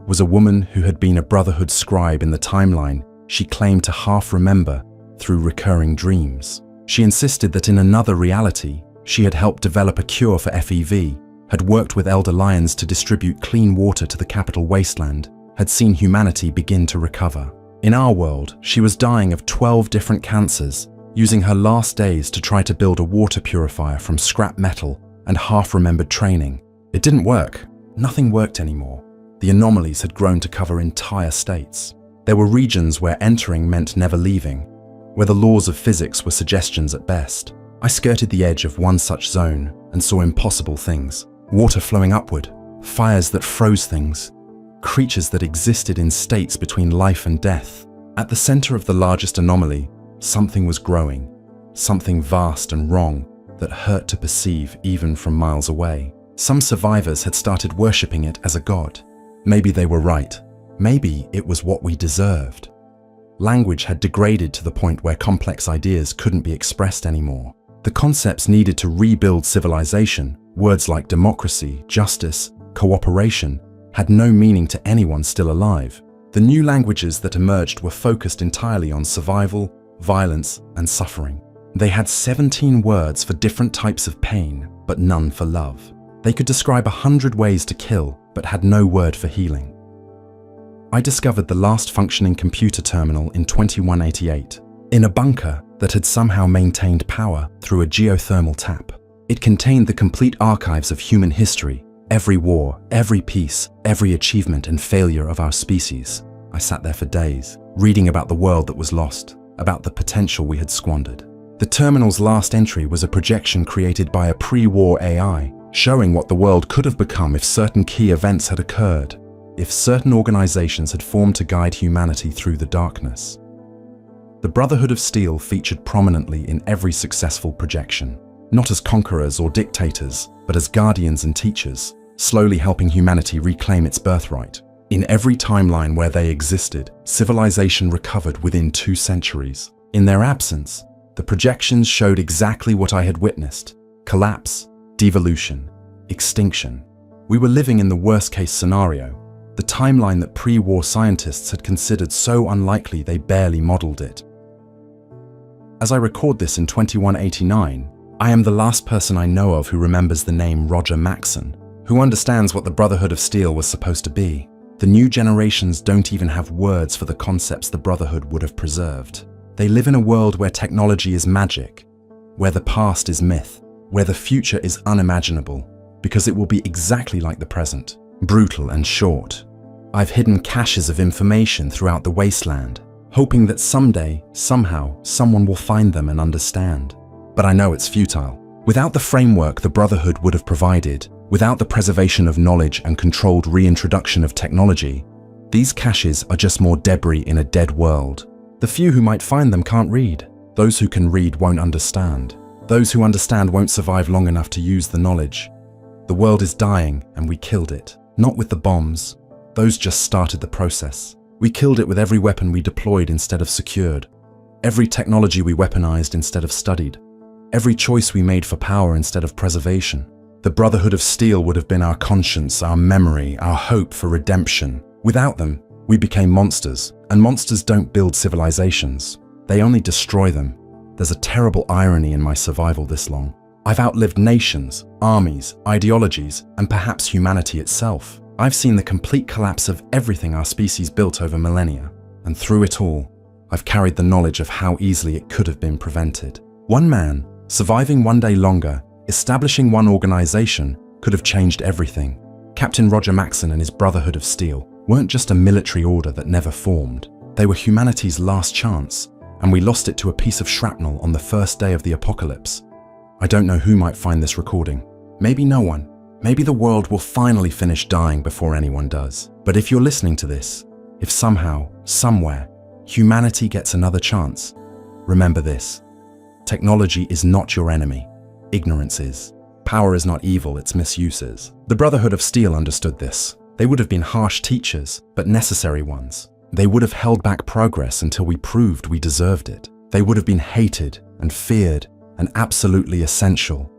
was a woman who had been a Brotherhood scribe in the timeline she claimed to half remember through recurring dreams. She insisted that in another reality, she had helped develop a cure for FEV, had worked with elder lions to distribute clean water to the capital Wasteland, had seen humanity begin to recover. In our world, she was dying of 12 different cancers, using her last days to try to build a water purifier from scrap metal and half-remembered training. It didn't work. Nothing worked anymore. The anomalies had grown to cover entire states. There were regions where entering meant never leaving, where the laws of physics were suggestions at best. I skirted the edge of one such zone and saw impossible things. Water flowing upward, fires that froze things, creatures that existed in states between life and death. At the center of the largest anomaly, something was growing, something vast and wrong that hurt to perceive even from miles away. Some survivors had started worshipping it as a god. Maybe they were right. Maybe it was what we deserved. Language had degraded to the point where complex ideas couldn't be expressed anymore. The concepts needed to rebuild civilization, words like democracy, justice, cooperation, had no meaning to anyone still alive. The new languages that emerged were focused entirely on survival, violence, and suffering. They had 17 words for different types of pain, but none for love. They could describe 100 ways to kill, but had no word for healing. I discovered the last functioning computer terminal in 2188, in a bunker that had somehow maintained power through a geothermal tap. It contained the complete archives of human history, every war, every peace, every achievement and failure of our species. I sat there for days, reading about the world that was lost, about the potential we had squandered. The terminal's last entry was a projection created by a pre-war AI, showing what the world could have become if certain key events had occurred, if certain organizations had formed to guide humanity through the darkness. The Brotherhood of Steel featured prominently in every successful projection, not as conquerors or dictators, but as guardians and teachers, slowly helping humanity reclaim its birthright. In every timeline where they existed, civilization recovered within 2 centuries. In their absence, the projections showed exactly what I had witnessed: collapse, devolution, extinction. We were living in the worst-case scenario, the timeline that pre-war scientists had considered so unlikely they barely modeled it. As I record this in 2189, I am the last person I know of who remembers the name Roger Maxson, who understands what the Brotherhood of Steel was supposed to be. The new generations don't even have words for the concepts the Brotherhood would have preserved. They live in a world where technology is magic, where the past is myth, where the future is unimaginable, because it will be exactly like the present, brutal and short. I've hidden caches of information throughout the Wasteland, hoping that someday, somehow, someone will find them and understand. But I know it's futile. Without the framework the Brotherhood would have provided, without the preservation of knowledge and controlled reintroduction of technology, these caches are just more debris in a dead world. The few who might find them can't read. Those who can read won't understand. Those who understand won't survive long enough to use the knowledge. The world is dying, and we killed it. Not with the bombs. Those just started the process. We killed it with every weapon we deployed instead of secured. Every technology we weaponized instead of studied. Every choice we made for power instead of preservation. The Brotherhood of Steel would have been our conscience, our memory, our hope for redemption. Without them, we became monsters, and monsters don't build civilizations. They only destroy them. There's a terrible irony in my survival this long. I've outlived nations, armies, ideologies, and perhaps humanity itself. I've seen the complete collapse of everything our species built over millennia, and through it all, I've carried the knowledge of how easily it could have been prevented. One man, surviving one day longer, establishing one organization, could have changed everything. Captain Roger Maxson and his Brotherhood of Steel weren't just a military order that never formed. They were humanity's last chance, and we lost it to a piece of shrapnel on the first day of the apocalypse. I don't know who might find this recording. Maybe no one. Maybe the world will finally finish dying before anyone does. But if you're listening to this, if somehow, somewhere, humanity gets another chance, remember this. Technology is not your enemy. Ignorance is. Power is not evil, its misuse is. The Brotherhood of Steel understood this. They would have been harsh teachers, but necessary ones. They would have held back progress until we proved we deserved it. They would have been hated and feared and absolutely essential.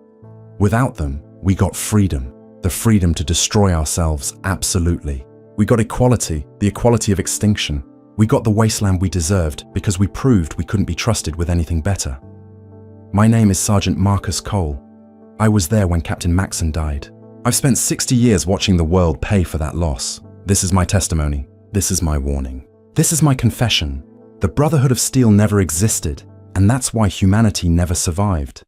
Without them, we got freedom. The freedom to destroy ourselves absolutely. We got equality, the equality of extinction. We got the wasteland we deserved because we proved we couldn't be trusted with anything better. My name is Sergeant Marcus Cole. I was there when Captain Maxson died. I've spent 60 years watching the world pay for that loss. This is my testimony. This is my warning. This is my confession. The Brotherhood of Steel never existed, and that's why humanity never survived.